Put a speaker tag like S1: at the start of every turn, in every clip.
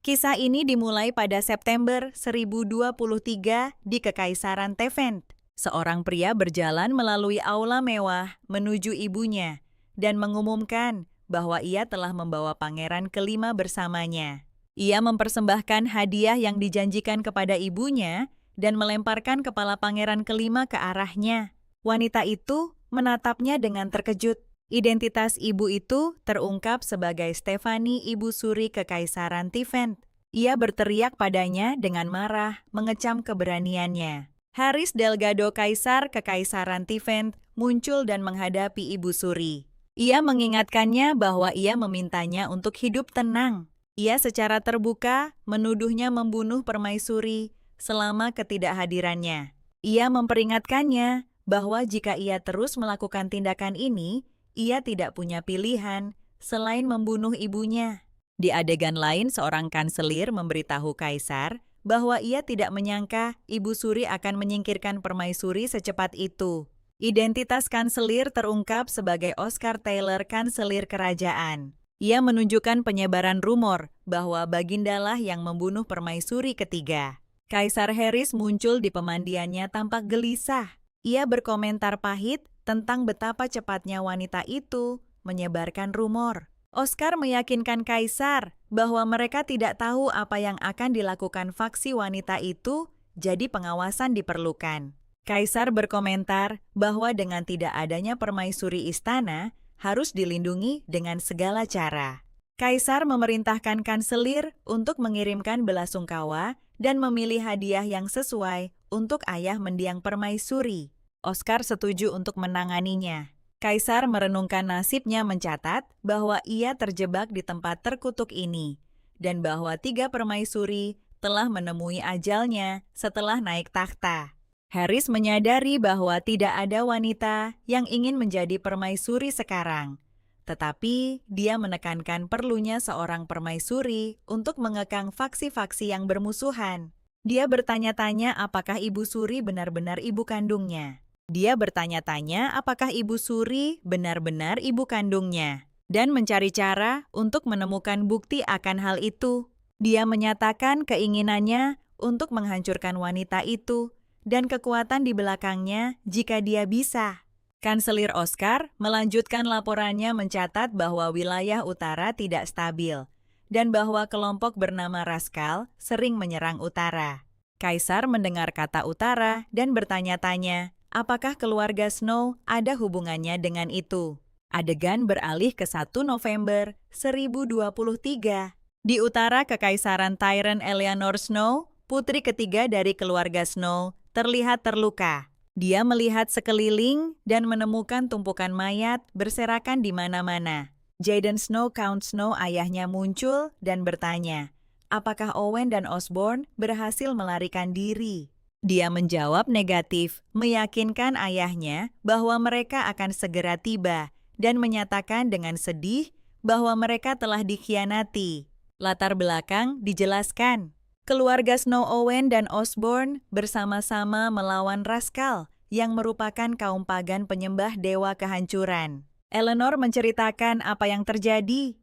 S1: Kisah ini dimulai pada September 1023 di Kekaisaran Tevent. Seorang pria berjalan melalui aula mewah menuju ibunya dan mengumumkan bahwa ia telah membawa pangeran kelima bersamanya. Ia mempersembahkan hadiah yang dijanjikan kepada ibunya dan melemparkan kepala pangeran kelima ke arahnya. Wanita itu menatapnya dengan terkejut. Identitas ibu itu terungkap sebagai Stephanie, ibu suri Kekaisaran Tevent. Ia berteriak padanya dengan marah, mengecam keberaniannya. Haris Delgado, kaisar Kekaisaran Tevent, muncul dan menghadapi ibu suri. Ia mengingatkannya bahwa ia memintanya untuk hidup tenang. Ia secara terbuka menuduhnya membunuh permaisuri selama ketidakhadirannya. Ia memperingatkannya bahwa jika ia terus melakukan tindakan ini, ia tidak punya pilihan selain membunuh ibunya. Di adegan lain, seorang kanselir memberitahu kaisar bahwa ia tidak menyangka ibu suri akan menyingkirkan permaisuri secepat itu. Identitas kanselir terungkap sebagai Oscar Taylor, kanselir kerajaan. Ia menunjukkan penyebaran rumor bahwa bagindalah yang membunuh permaisuri ketiga. Kaisar Haris muncul di pemandiannya tampak gelisah. Ia berkomentar pahit tentang betapa cepatnya wanita itu menyebarkan rumor. Oscar meyakinkan kaisar bahwa mereka tidak tahu apa yang akan dilakukan faksi wanita itu, jadi pengawasan diperlukan. Kaisar berkomentar bahwa dengan tidak adanya permaisuri istana, harus dilindungi dengan segala cara. Kaisar memerintahkan kanselir untuk mengirimkan belasungkawa dan memilih hadiah yang sesuai untuk ayah mendiang permaisuri. Oscar setuju untuk menanganinya. Kaisar merenungkan nasibnya, mencatat bahwa ia terjebak di tempat terkutuk ini, dan bahwa 3 permaisuri telah menemui ajalnya setelah naik takhta. Haris menyadari bahwa tidak ada wanita yang ingin menjadi permaisuri sekarang, tetapi dia menekankan perlunya seorang permaisuri untuk mengekang faksi-faksi yang bermusuhan. Dia bertanya-tanya apakah ibu suri benar-benar ibu kandungnya. Dia bertanya-tanya apakah ibu suri benar-benar ibu kandungnya, dan mencari cara untuk menemukan bukti akan hal itu. Dia menyatakan keinginannya untuk menghancurkan wanita itu dan kekuatan di belakangnya jika dia bisa. Kanselir Oscar melanjutkan laporannya, mencatat bahwa wilayah utara tidak stabil dan bahwa kelompok bernama Raskal sering menyerang utara. Kaisar mendengar kata utara dan bertanya-tanya, apakah keluarga Snow ada hubungannya dengan itu? Adegan beralih ke 1 November 1023. Di utara Kekaisaran Tyrant, Eleanor Snow, putri ketiga dari keluarga Snow, terlihat terluka. Dia melihat sekeliling dan menemukan tumpukan mayat berserakan di mana-mana. Jaden Snow, Count Snow, ayahnya, muncul dan bertanya, apakah Owen dan Osborne berhasil melarikan diri? Dia menjawab negatif, meyakinkan ayahnya bahwa mereka akan segera tiba dan menyatakan dengan sedih bahwa mereka telah dikhianati. Latar belakang dijelaskan. Keluarga Snow, Owen, dan Osborne bersama-sama melawan Raskal yang merupakan kaum pagan penyembah dewa kehancuran. Eleanor menceritakan apa yang terjadi,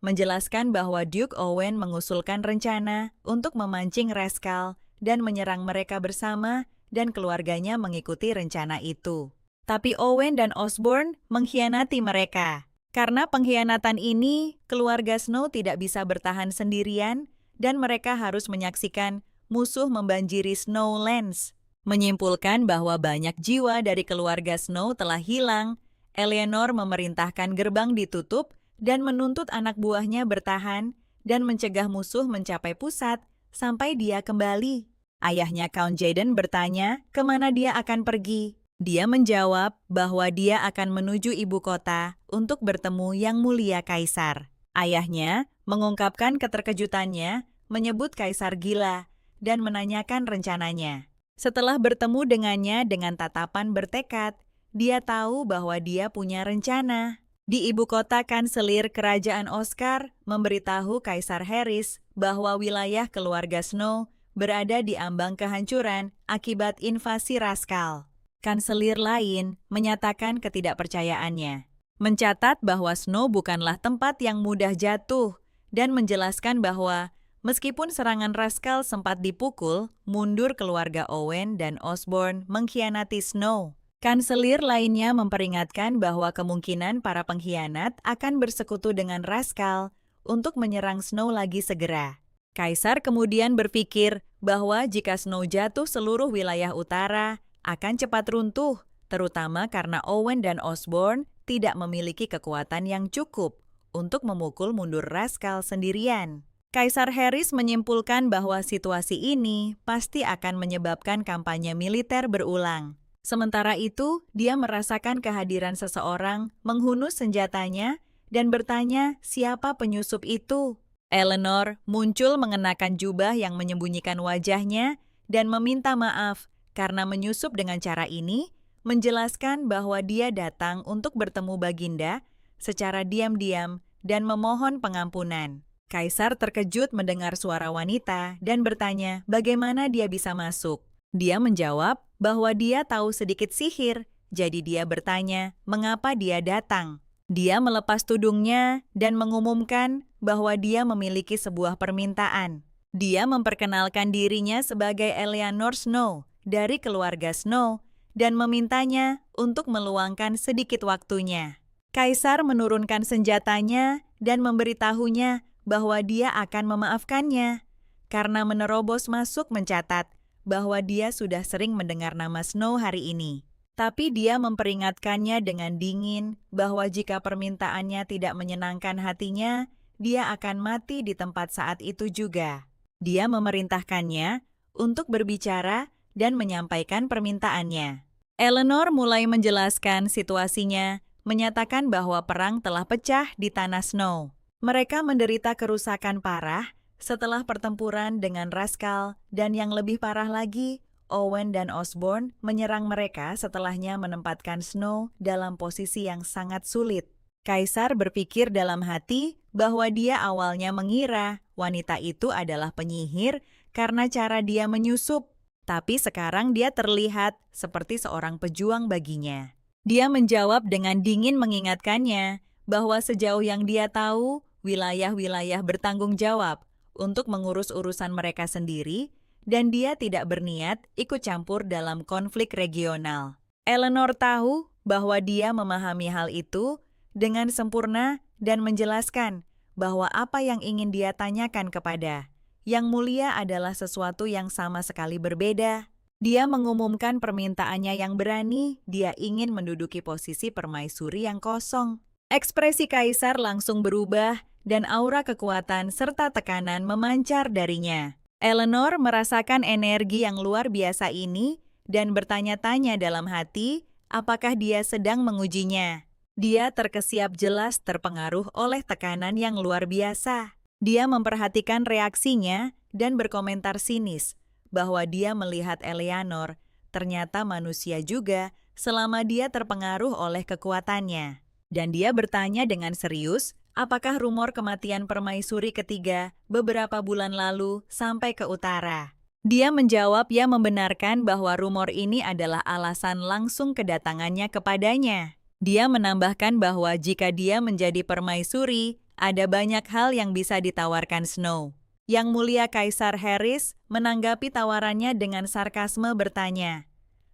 S1: menjelaskan bahwa Duke Owen mengusulkan rencana untuk memancing Raskal dan menyerang mereka bersama, dan keluarganya mengikuti rencana itu. Tapi Owen dan Osborne mengkhianati mereka. Karena pengkhianatan ini, keluarga Snow tidak bisa bertahan sendirian, dan mereka harus menyaksikan musuh membanjiri Snowlands. Menyimpulkan bahwa banyak jiwa dari keluarga Snow telah hilang, Eleanor memerintahkan gerbang ditutup dan menuntut anak buahnya bertahan dan mencegah musuh mencapai pusat sampai dia kembali. Ayahnya, Count Jaden, bertanya kemana dia akan pergi. Dia menjawab bahwa dia akan menuju ibu kota untuk bertemu Yang Mulia Kaisar. Ayahnya mengungkapkan keterkejutannya, menyebut Kaisar gila, dan menanyakan rencananya. Setelah bertemu dengannya dengan tatapan bertekad, dia tahu bahwa dia punya rencana. Di ibu kota, kanselir kerajaan Oscar memberitahu Kaisar Haris bahwa wilayah keluarga Snow berada di ambang kehancuran akibat invasi Raskal. Kanselir lain menyatakan ketidakpercayaannya, mencatat bahwa Snow bukanlah tempat yang mudah jatuh, dan menjelaskan bahwa Meskipun serangan Rascal sempat dipukul, mundur keluarga Owen dan Osborn mengkhianati Snow. Kanselir lainnya memperingatkan bahwa kemungkinan para pengkhianat akan bersekutu dengan Rascal untuk menyerang Snow lagi segera. Kaisar kemudian berpikir bahwa jika Snow jatuh, seluruh wilayah utara akan cepat runtuh, terutama karena Owen dan Osborn tidak memiliki kekuatan yang cukup untuk memukul mundur Rascal sendirian. Kaisar Harris menyimpulkan bahwa situasi ini pasti akan menyebabkan kampanye militer berulang. Sementara itu, dia merasakan kehadiran seseorang menghunus senjatanya dan bertanya siapa penyusup itu. Eleanor muncul mengenakan jubah yang menyembunyikan wajahnya dan meminta maaf karena menyusup dengan cara ini, menjelaskan bahwa dia datang untuk bertemu Baginda secara diam-diam dan memohon pengampunan. Kaisar terkejut mendengar suara wanita dan bertanya bagaimana dia bisa masuk. Dia menjawab bahwa dia tahu sedikit sihir, jadi dia bertanya mengapa dia datang. Dia melepas tudungnya dan mengumumkan bahwa dia memiliki sebuah permintaan. Dia memperkenalkan dirinya sebagai Eleanor Snow dari keluarga Snow dan memintanya untuk meluangkan sedikit waktunya. Kaisar menurunkan senjatanya dan memberitahunya bahwa dia akan memaafkannya, karena menerobos masuk mencatat bahwa dia sudah sering mendengar nama Snow hari ini. Tapi dia memperingatkannya dengan dingin bahwa jika permintaannya tidak menyenangkan hatinya, dia akan mati di tempat saat itu juga. Dia memerintahkannya untuk berbicara dan menyampaikan permintaannya. Eleanor mulai menjelaskan situasinya, menyatakan bahwa perang telah pecah di tanah Snow. Mereka menderita kerusakan parah setelah pertempuran dengan Rascal, dan yang lebih parah lagi, Owen dan Osborn menyerang mereka setelahnya menempatkan Snow dalam posisi yang sangat sulit. Kaisar berpikir dalam hati bahwa dia awalnya mengira wanita itu adalah penyihir karena cara dia menyusup, tapi sekarang dia terlihat seperti seorang pejuang baginya. Dia menjawab dengan dingin mengingatkannya bahwa sejauh yang dia tahu, wilayah-wilayah bertanggung jawab untuk mengurus urusan mereka sendiri, dan dia tidak berniat ikut campur dalam konflik regional. Eleanor tahu bahwa dia memahami hal itu dengan sempurna dan menjelaskan bahwa apa yang ingin dia tanyakan kepada Yang Mulia adalah sesuatu yang sama sekali berbeda. Dia mengumumkan permintaannya yang berani, dia ingin menduduki posisi permaisuri yang kosong. Ekspresi Kaisar langsung berubah dan aura kekuatan serta tekanan memancar darinya. Eleanor merasakan energi yang luar biasa ini dan bertanya-tanya dalam hati apakah dia sedang mengujinya. Dia terkesiap jelas terpengaruh oleh tekanan yang luar biasa. Dia memperhatikan reaksinya dan berkomentar sinis bahwa dia melihat Eleanor ternyata manusia juga selama dia terpengaruh oleh kekuatannya. Dan dia bertanya dengan serius, apakah rumor kematian permaisuri ketiga beberapa bulan lalu sampai ke utara. Dia menjawab ya, membenarkan bahwa rumor ini adalah alasan langsung kedatangannya kepadanya. Dia menambahkan bahwa jika dia menjadi permaisuri, ada banyak hal yang bisa ditawarkan Snow. Yang Mulia Kaisar Harris menanggapi tawarannya dengan sarkasme bertanya,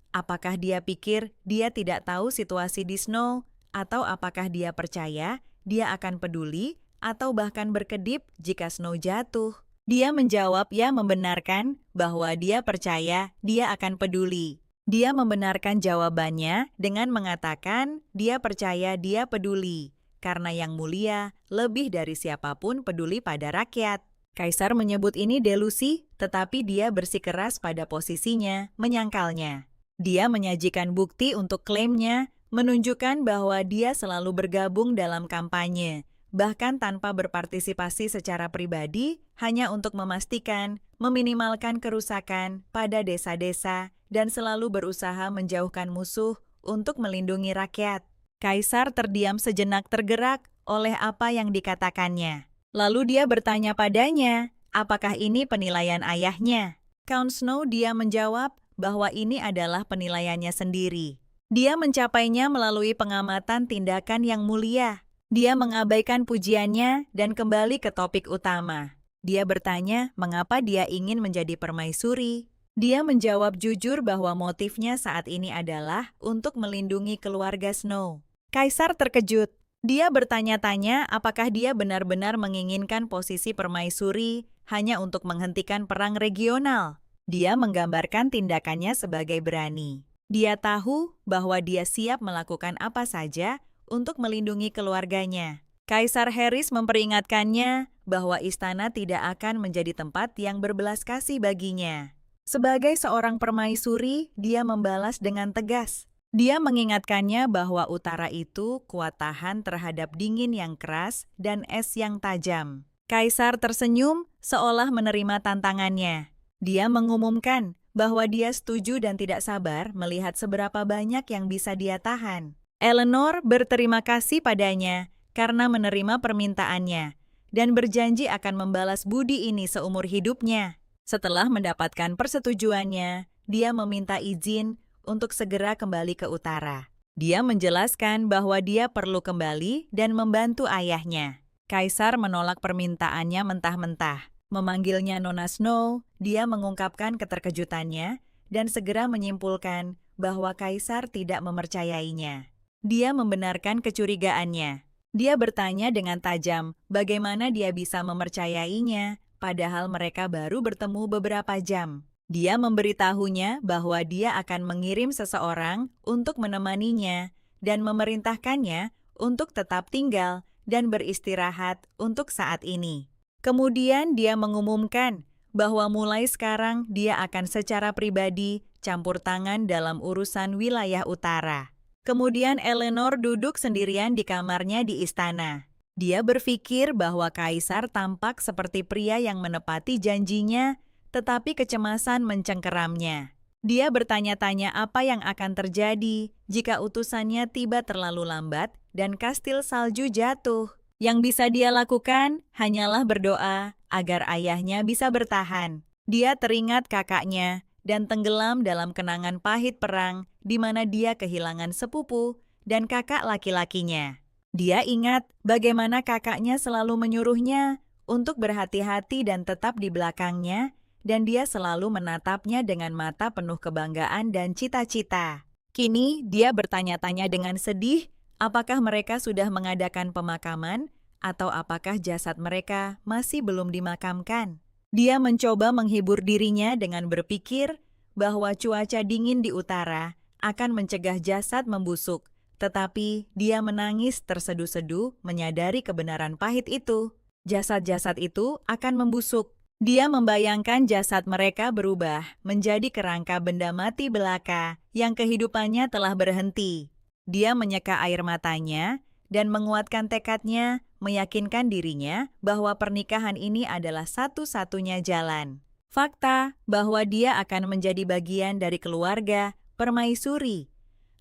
S1: apakah dia pikir dia tidak tahu situasi di Snow? Atau apakah dia percaya dia akan peduli atau bahkan berkedip jika Snow jatuh? Dia menjawab ya, membenarkan bahwa dia percaya dia akan peduli. Dia membenarkan jawabannya dengan mengatakan dia percaya dia peduli, karena Yang Mulia lebih dari siapapun peduli pada rakyat. Kaisar menyebut ini delusi, tetapi dia bersikeras pada posisinya, menyangkalnya. Dia menyajikan bukti untuk klaimnya, menunjukkan bahwa dia selalu bergabung dalam kampanye, bahkan tanpa berpartisipasi secara pribadi, hanya untuk memastikan meminimalkan kerusakan pada desa-desa dan selalu berusaha menjauhkan musuh untuk melindungi rakyat. Kaisar terdiam sejenak, tergerak oleh apa yang dikatakannya. Lalu dia bertanya padanya, apakah ini penilaian ayahnya? Count Snow dia menjawab bahwa ini adalah penilaiannya sendiri. Dia mencapainya melalui pengamatan tindakan Yang Mulia. Dia mengabaikan pujiannya dan kembali ke topik utama. Dia bertanya mengapa dia ingin menjadi permaisuri. Dia menjawab jujur bahwa motifnya saat ini adalah untuk melindungi keluarga Snow. Kaisar terkejut. Dia bertanya-tanya apakah dia benar-benar menginginkan posisi permaisuri hanya untuk menghentikan perang regional. Dia menggambarkan tindakannya sebagai berani. Dia tahu bahwa dia siap melakukan apa saja untuk melindungi keluarganya. Kaisar Harris memperingatkannya bahwa istana tidak akan menjadi tempat yang berbelas kasih baginya. Sebagai seorang permaisuri, dia membalas dengan tegas. Dia mengingatkannya bahwa utara itu kuat tahan terhadap dingin yang keras dan es yang tajam. Kaisar tersenyum seolah menerima tantangannya. Dia mengumumkan bahwa dia setuju dan tidak sabar melihat seberapa banyak yang bisa dia tahan. Eleanor berterima kasih padanya karena menerima permintaannya dan berjanji akan membalas budi ini seumur hidupnya. Setelah mendapatkan persetujuannya, dia meminta izin untuk segera kembali ke utara. Dia menjelaskan bahwa dia perlu kembali dan membantu ayahnya. Kaisar menolak permintaannya mentah-mentah. Memanggilnya Nona Snow, dia mengungkapkan keterkejutannya dan segera menyimpulkan bahwa Kaisar tidak mempercayainya. Dia membenarkan kecurigaannya. Dia bertanya dengan tajam bagaimana dia bisa mempercayainya, padahal mereka baru bertemu beberapa jam. Dia memberitahunya bahwa dia akan mengirim seseorang untuk menemaninya dan memerintahkannya untuk tetap tinggal dan beristirahat untuk saat ini. Kemudian dia mengumumkan bahwa mulai sekarang dia akan secara pribadi campur tangan dalam urusan wilayah utara. Kemudian Eleanor duduk sendirian di kamarnya di istana. Dia berpikir bahwa Kaisar tampak seperti pria yang menepati janjinya, tetapi kecemasan mencengkeramnya. Dia bertanya-tanya apa yang akan terjadi jika utusannya tiba terlalu lambat dan kastil salju jatuh. Yang bisa dia lakukan hanyalah berdoa agar ayahnya bisa bertahan. Dia teringat kakaknya dan tenggelam dalam kenangan pahit perang di mana dia kehilangan sepupu dan kakak laki-lakinya. Dia ingat bagaimana kakaknya selalu menyuruhnya untuk berhati-hati dan tetap di belakangnya, dan dia selalu menatapnya dengan mata penuh kebanggaan dan cita-cita. Kini dia bertanya-tanya dengan sedih, apakah mereka sudah mengadakan pemakaman atau apakah jasad mereka masih belum dimakamkan. Dia mencoba menghibur dirinya dengan berpikir bahwa cuaca dingin di utara akan mencegah jasad membusuk. Tetapi dia menangis terseduh-seduh menyadari kebenaran pahit itu. Jasad-jasad itu akan membusuk. Dia membayangkan jasad mereka berubah menjadi kerangka benda mati belaka yang kehidupannya telah berhenti. Dia menyeka air matanya dan menguatkan tekadnya, meyakinkan dirinya bahwa pernikahan ini adalah satu-satunya jalan. Fakta bahwa dia akan menjadi bagian dari keluarga permaisuri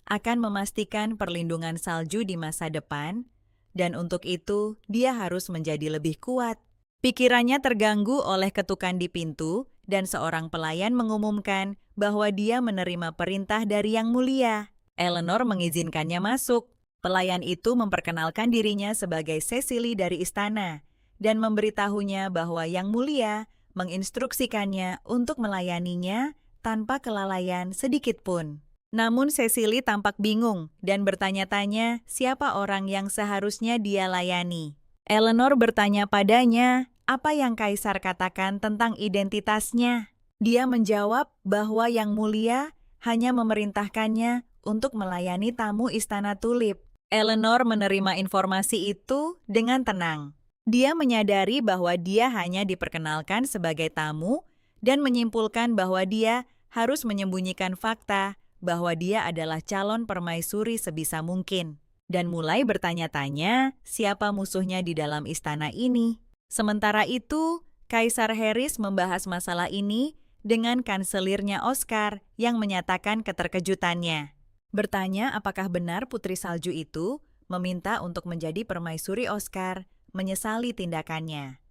S1: akan memastikan perlindungan salju di masa depan, dan untuk itu dia harus menjadi lebih kuat. Pikirannya terganggu oleh ketukan di pintu, dan seorang pelayan mengumumkan bahwa dia menerima perintah dari Yang Mulia. Eleanor mengizinkannya masuk. Pelayan itu memperkenalkan dirinya sebagai Cecily dari istana, dan memberitahunya bahwa Yang Mulia menginstruksikannya untuk melayaninya tanpa kelalaian sedikit pun. Namun Cecily tampak bingung dan bertanya-tanya siapa orang yang seharusnya dia layani. Eleanor bertanya padanya apa yang Kaisar katakan tentang identitasnya. Dia menjawab bahwa Yang Mulia hanya memerintahkannya untuk melayani tamu Istana Tulip. Eleanor menerima informasi itu dengan tenang. Dia menyadari bahwa dia hanya diperkenalkan sebagai tamu dan menyimpulkan bahwa dia harus menyembunyikan fakta bahwa dia adalah calon permaisuri sebisa mungkin, dan mulai bertanya-tanya siapa musuhnya di dalam istana ini. Sementara itu, Kaisar Harris membahas masalah ini dengan kanselirnya Oscar yang menyatakan keterkejutannya. Bertanya apakah benar Putri Salju itu meminta untuk menjadi permaisuri Oscar, menyesali tindakannya.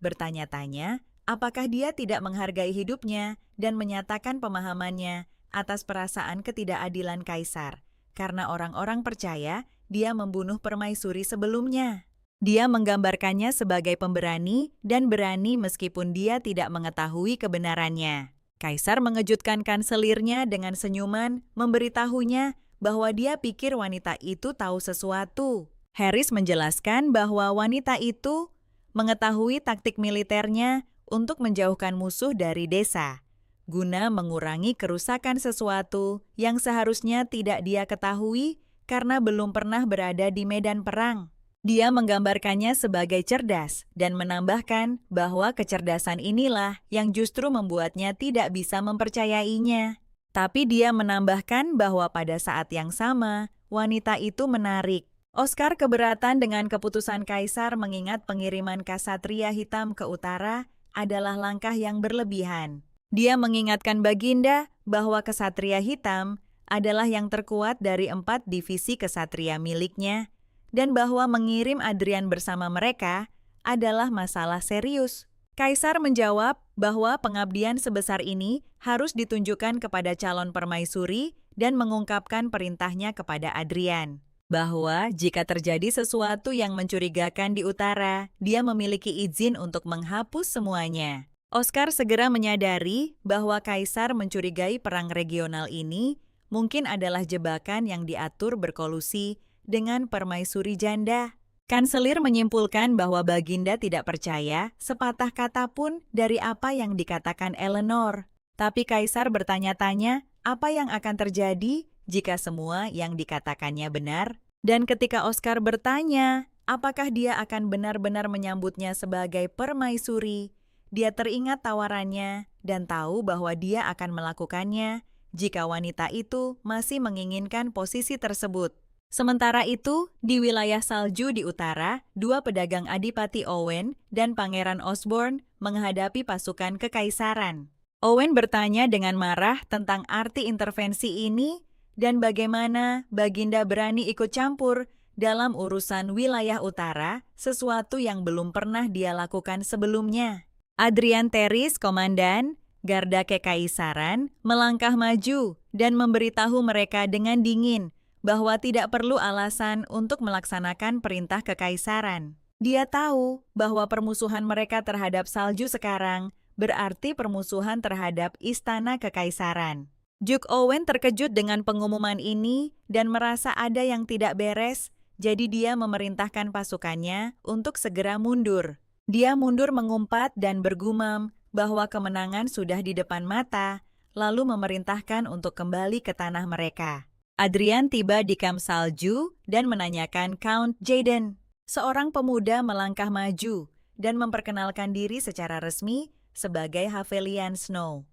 S1: Bertanya-tanya apakah dia tidak menghargai hidupnya dan menyatakan pemahamannya atas perasaan ketidakadilan Kaisar, karena orang-orang percaya dia membunuh permaisuri sebelumnya. Dia menggambarkannya sebagai pemberani dan berani meskipun dia tidak mengetahui kebenarannya. Kaisar mengejutkan kanselirnya dengan senyuman, memberitahunya bahwa dia pikir wanita itu tahu sesuatu. Harris menjelaskan bahwa wanita itu mengetahui taktik militernya untuk menjauhkan musuh dari desa, guna mengurangi kerusakan sesuatu yang seharusnya tidak dia ketahui karena belum pernah berada di medan perang. Dia menggambarkannya sebagai cerdas dan menambahkan bahwa kecerdasan inilah yang justru membuatnya tidak bisa mempercayainya. Tapi dia menambahkan bahwa pada saat yang sama, wanita itu menarik. Oscar keberatan dengan keputusan Kaisar mengingat pengiriman Ksatria Hitam ke utara adalah langkah yang berlebihan. Dia mengingatkan Baginda bahwa Ksatria Hitam adalah yang terkuat dari 4 divisi Ksatria miliknya, dan bahwa mengirim Adrian bersama mereka adalah masalah serius. Kaisar menjawab bahwa pengabdian sebesar ini harus ditunjukkan kepada calon permaisuri dan mengungkapkan perintahnya kepada Adrian. Bahwa jika terjadi sesuatu yang mencurigakan di utara, dia memiliki izin untuk menghapus semuanya. Oscar segera menyadari bahwa Kaisar mencurigai perang regional ini mungkin adalah jebakan yang diatur berkolusi dengan permaisuri janda. Kanselir menyimpulkan bahwa Baginda tidak percaya sepatah kata pun dari apa yang dikatakan Eleanor. Tapi Kaisar bertanya-tanya apa yang akan terjadi jika semua yang dikatakannya benar. Dan ketika Oscar bertanya apakah dia akan benar-benar menyambutnya sebagai permaisuri, dia teringat tawarannya dan tahu bahwa dia akan melakukannya jika wanita itu masih menginginkan posisi tersebut. Sementara itu, di wilayah salju di utara, 2 pedagang Adipati Owen dan Pangeran Osborne menghadapi pasukan kekaisaran. Owen bertanya dengan marah tentang arti intervensi ini dan bagaimana Baginda berani ikut campur dalam urusan wilayah utara, sesuatu yang belum pernah dia lakukan sebelumnya. Adrian Terris, komandan Garda Kekaisaran, melangkah maju dan memberitahu mereka dengan dingin bahwa tidak perlu alasan untuk melaksanakan perintah kekaisaran. Dia tahu bahwa permusuhan mereka terhadap salju sekarang berarti permusuhan terhadap istana kekaisaran. Duke Owen terkejut dengan pengumuman ini dan merasa ada yang tidak beres, jadi dia memerintahkan pasukannya untuk segera mundur. Dia mundur mengumpat dan bergumam bahwa kemenangan sudah di depan mata, lalu memerintahkan untuk kembali ke tanah mereka. Adrian tiba di kamp salju dan menanyakan Count Jaden. Seorang pemuda melangkah maju dan memperkenalkan diri secara resmi sebagai Havelian Snow,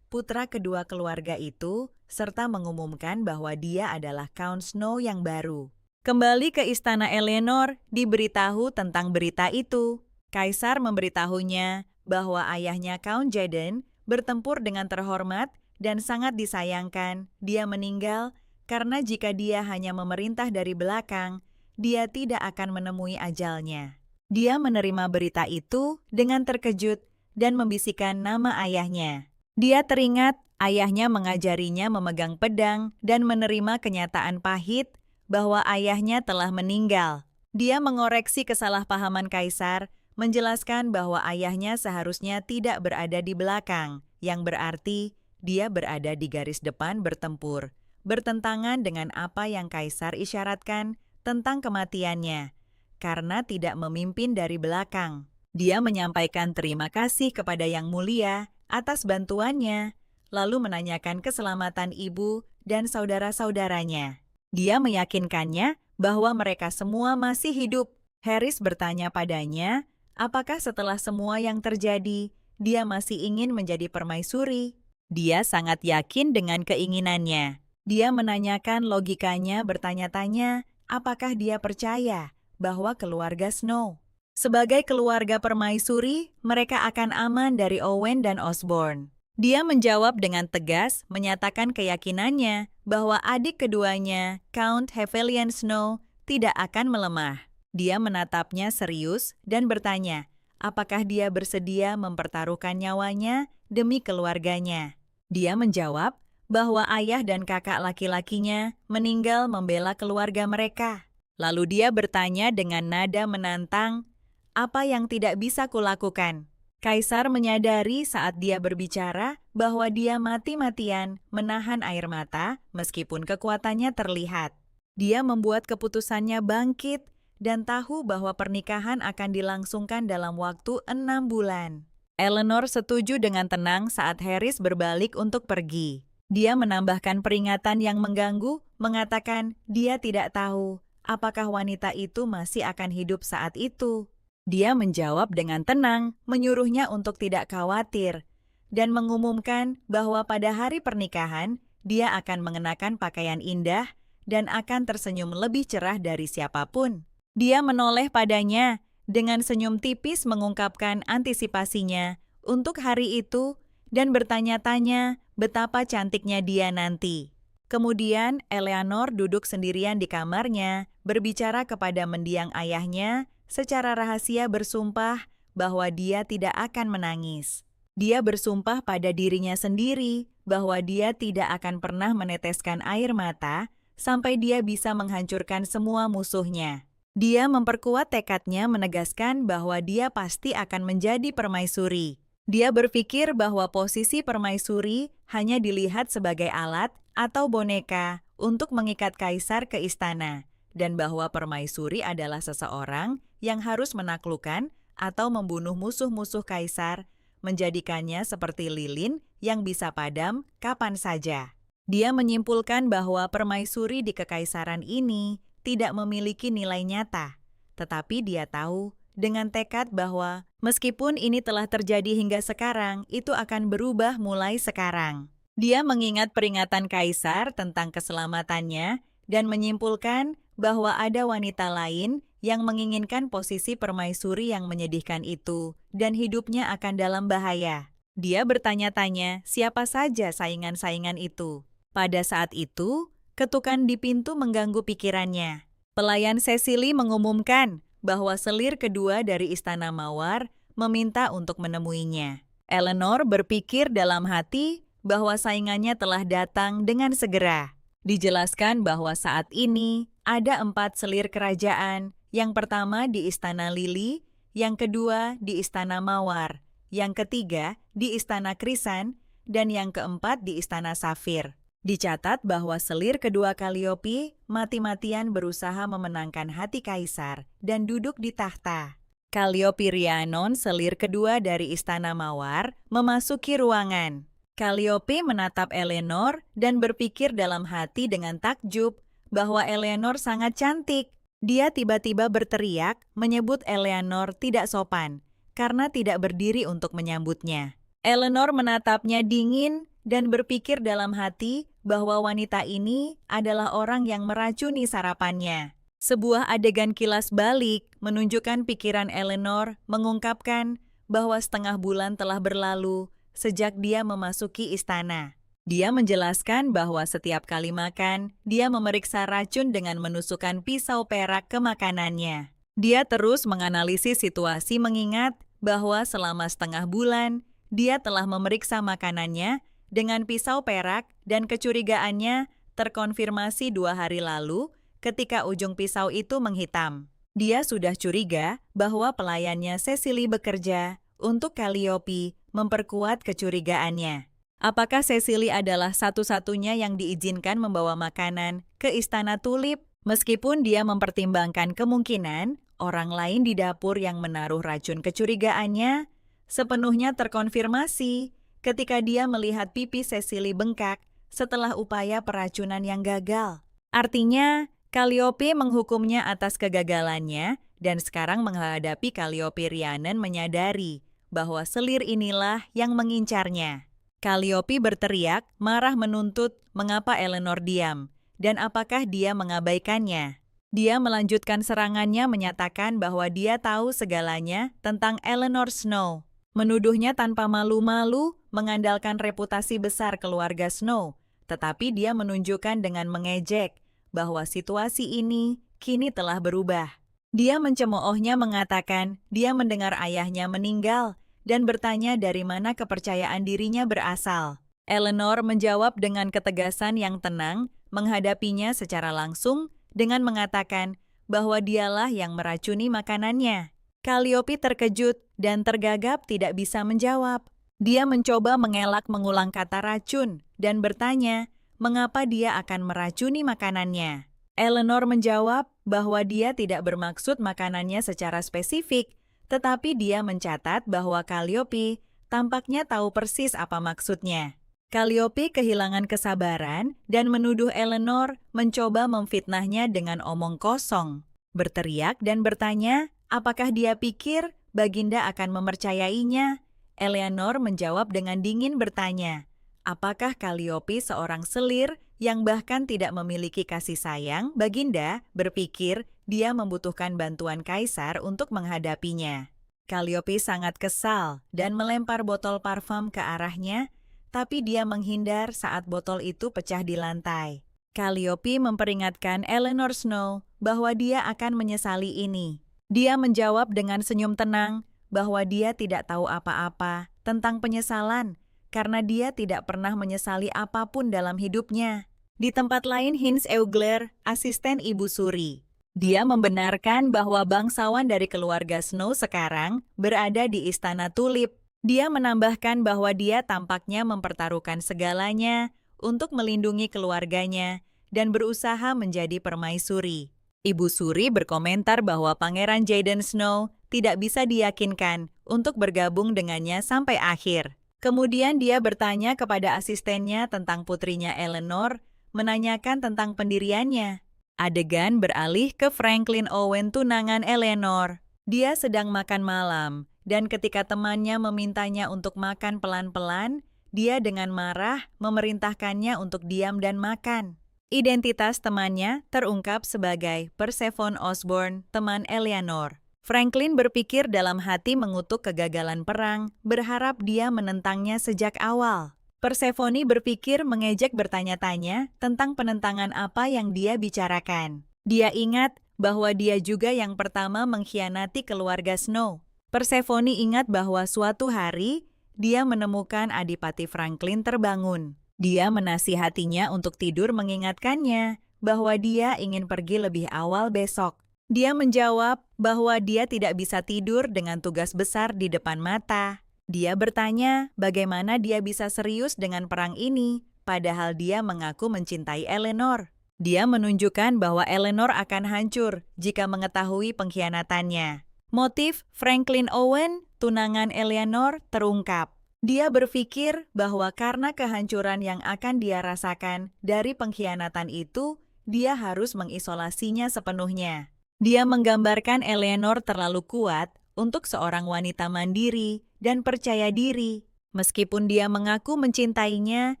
S1: putra kedua keluarga itu, serta mengumumkan bahwa dia adalah Count Snow yang baru. Kembali ke istana Eleanor, diberitahu tentang berita itu. Kaisar memberitahunya bahwa ayahnya Count Jaden bertempur dengan terhormat dan sangat disayangkan dia meninggal karena jika dia hanya memerintah dari belakang, dia tidak akan menemui ajalnya. Dia menerima berita itu dengan terkejut dan membisikkan nama ayahnya. Dia teringat ayahnya mengajarinya memegang pedang dan menerima kenyataan pahit bahwa ayahnya telah meninggal. Dia mengoreksi kesalahpahaman Kaisar, menjelaskan bahwa ayahnya seharusnya tidak berada di belakang, yang berarti dia berada di garis depan bertempur, bertentangan dengan apa yang Kaisar isyaratkan tentang kematiannya, karena tidak memimpin dari belakang. Dia menyampaikan terima kasih kepada Yang Mulia atas bantuannya, lalu menanyakan keselamatan ibu dan saudara-saudaranya. Dia meyakinkannya bahwa mereka semua masih hidup. Harris bertanya padanya, apakah setelah semua yang terjadi, dia masih ingin menjadi permaisuri? Dia sangat yakin dengan keinginannya. Dia menanyakan logikanya bertanya-tanya, apakah dia percaya bahwa keluarga Snow sebagai keluarga permaisuri, mereka akan aman dari Owen dan Osborne. Dia menjawab dengan tegas, menyatakan keyakinannya bahwa adik keduanya, Count Havelian Snow, tidak akan melemah. Dia menatapnya serius dan bertanya, apakah dia bersedia mempertaruhkan nyawanya demi keluarganya. Dia menjawab bahwa ayah dan kakak laki-lakinya meninggal membela keluarga mereka. Lalu dia bertanya dengan nada menantang, "Apa yang tidak bisa kulakukan?" Kaisar menyadari saat dia berbicara bahwa dia mati-matian menahan air mata meskipun kekuatannya terlihat. Dia membuat keputusannya bangkit dan tahu bahwa pernikahan akan dilangsungkan dalam waktu 6 bulan. Eleanor setuju dengan tenang saat Harris berbalik untuk pergi. Dia menambahkan peringatan yang mengganggu, mengatakan dia tidak tahu apakah wanita itu masih akan hidup saat itu. Dia menjawab dengan tenang, menyuruhnya untuk tidak khawatir, dan mengumumkan bahwa pada hari pernikahan, dia akan mengenakan pakaian indah dan akan tersenyum lebih cerah dari siapapun. Dia menoleh padanya, dengan senyum tipis mengungkapkan antisipasinya untuk hari itu dan bertanya-tanya betapa cantiknya dia nanti. Kemudian Eleanor duduk sendirian di kamarnya, berbicara kepada mendiang ayahnya, secara rahasia bersumpah bahwa dia tidak akan menangis. Dia bersumpah pada dirinya sendiri bahwa dia tidak akan pernah meneteskan air mata sampai dia bisa menghancurkan semua musuhnya. Dia memperkuat tekadnya menegaskan bahwa dia pasti akan menjadi permaisuri. Dia berpikir bahwa posisi permaisuri hanya dilihat sebagai alat atau boneka untuk mengikat kaisar ke istana, dan bahwa permaisuri adalah seseorang yang harus menaklukkan atau membunuh musuh-musuh kaisar, menjadikannya seperti lilin yang bisa padam kapan saja. Dia menyimpulkan bahwa permaisuri di kekaisaran ini tidak memiliki nilai nyata, tetapi dia tahu dengan tekad bahwa meskipun ini telah terjadi hingga sekarang, itu akan berubah mulai sekarang. Dia mengingat peringatan kaisar tentang keselamatannya dan menyimpulkan bahwa ada wanita lain yang menginginkan posisi permaisuri yang menyedihkan itu, dan hidupnya akan dalam bahaya. Dia bertanya-tanya siapa saja saingan-saingan itu. Pada saat itu, ketukan di pintu mengganggu pikirannya. Pelayan Cecily mengumumkan bahwa selir kedua dari Istana Mawar meminta untuk menemuinya. Eleanor berpikir dalam hati bahwa saingannya telah datang dengan segera. Dijelaskan bahwa saat ini ada 4 selir kerajaan, yang pertama di Istana Lili, yang kedua di Istana Mawar, yang ketiga di Istana Krisan, dan yang keempat di Istana Safir. Dicatat bahwa selir kedua Calliope mati-matian berusaha memenangkan hati kaisar dan duduk di tahta. Calliope Rhiannon, selir kedua dari Istana Mawar, memasuki ruangan. Calliope menatap Eleanor dan berpikir dalam hati dengan takjub bahwa Eleanor sangat cantik. Dia tiba-tiba berteriak menyebut Eleanor tidak sopan karena tidak berdiri untuk menyambutnya. Eleanor menatapnya dingin dan berpikir dalam hati bahwa wanita ini adalah orang yang meracuni sarapannya. Sebuah adegan kilas balik menunjukkan pikiran Eleanor mengungkapkan bahwa setengah bulan telah berlalu sejak dia memasuki istana. Dia menjelaskan bahwa setiap kali makan, dia memeriksa racun dengan menusukkan pisau perak ke makanannya. Dia terus menganalisis situasi mengingat bahwa selama setengah bulan, dia telah memeriksa makanannya dengan pisau perak dan kecurigaannya terkonfirmasi 2 hari lalu ketika ujung pisau itu menghitam. Dia sudah curiga bahwa pelayannya Cecily bekerja untuk Calliope memperkuat kecurigaannya. Apakah Cecily adalah satu-satunya yang diizinkan membawa makanan ke Istana Tulip, meskipun dia mempertimbangkan kemungkinan orang lain di dapur yang menaruh racun kecurigaannya sepenuhnya terkonfirmasi ketika dia melihat pipi Cecily bengkak setelah upaya peracunan yang gagal. Artinya, Calliope menghukumnya atas kegagalannya dan sekarang menghadapi Calliope Rhiannon menyadari bahwa selir inilah yang mengincarnya. Calliope berteriak, marah menuntut mengapa Eleanor diam, dan apakah dia mengabaikannya. Dia melanjutkan serangannya menyatakan bahwa dia tahu segalanya tentang Eleanor Snow. Menuduhnya tanpa malu-malu mengandalkan reputasi besar keluarga Snow, tetapi dia menunjukkan dengan mengejek bahwa situasi ini kini telah berubah. Dia mencemoohnya mengatakan dia mendengar ayahnya meninggal dan bertanya dari mana kepercayaan dirinya berasal. Eleanor menjawab dengan ketegasan yang tenang, menghadapinya secara langsung dengan mengatakan bahwa dialah yang meracuni makanannya. Calliope terkejut dan tergagap tidak bisa menjawab. Dia mencoba mengelak mengulang kata racun dan bertanya mengapa dia akan meracuni makanannya. Eleanor menjawab bahwa dia tidak bermaksud makanannya secara spesifik, tetapi dia mencatat bahwa Calliope tampaknya tahu persis apa maksudnya. Calliope kehilangan kesabaran dan menuduh Eleanor mencoba memfitnahnya dengan omong kosong. Berteriak dan bertanya, apakah dia pikir Baginda akan mempercayainya? Eleanor menjawab dengan dingin bertanya, apakah Calliope seorang selir yang bahkan tidak memiliki kasih sayang? Baginda berpikir dia membutuhkan bantuan kaisar untuk menghadapinya. Calliope sangat kesal dan melempar botol parfum ke arahnya, tapi dia menghindar saat botol itu pecah di lantai. Calliope memperingatkan Eleanor Snow bahwa dia akan menyesali ini. Dia menjawab dengan senyum tenang bahwa dia tidak tahu apa-apa tentang penyesalan karena dia tidak pernah menyesali apapun dalam hidupnya. Di tempat lain, Hins Eugler, asisten Ibu Suri. Dia membenarkan bahwa bangsawan dari keluarga Snow sekarang berada di Istana Tulip. Dia menambahkan bahwa dia tampaknya mempertaruhkan segalanya untuk melindungi keluarganya dan berusaha menjadi permaisuri. Ibu Suri berkomentar bahwa Pangeran Jayden Snow tidak bisa diyakinkan untuk bergabung dengannya sampai akhir. Kemudian dia bertanya kepada asistennya tentang putrinya Eleanor, menanyakan tentang pendiriannya. Adegan beralih ke Franklin Owen, tunangan Eleanor. Dia sedang makan malam, dan ketika temannya memintanya untuk makan pelan-pelan, dia dengan marah memerintahkannya untuk diam dan makan. Identitas temannya terungkap sebagai Persephone Osborne, teman Eleanor. Franklin berpikir dalam hati mengutuk kegagalan perang, berharap dia menentangnya sejak awal. Persephone berpikir mengejek bertanya-tanya tentang penentangan apa yang dia bicarakan. Dia ingat bahwa dia juga yang pertama mengkhianati keluarga Snow. Persephone ingat bahwa suatu hari dia menemukan Adipati Franklin terbangun. Dia menasihatinya untuk tidur mengingatkannya bahwa dia ingin pergi lebih awal besok. Dia menjawab bahwa dia tidak bisa tidur dengan tugas besar di depan mata. Dia bertanya bagaimana dia bisa serius dengan perang ini, padahal dia mengaku mencintai Eleanor. Dia menunjukkan bahwa Eleanor akan hancur jika mengetahui pengkhianatannya. Motif Franklin Owen, tunangan Eleanor, terungkap. Dia berpikir bahwa karena kehancuran yang akan dia rasakan dari pengkhianatan itu, dia harus mengisolasinya sepenuhnya. Dia menggambarkan Eleanor terlalu kuat untuk seorang wanita mandiri dan percaya diri. Meskipun dia mengaku mencintainya,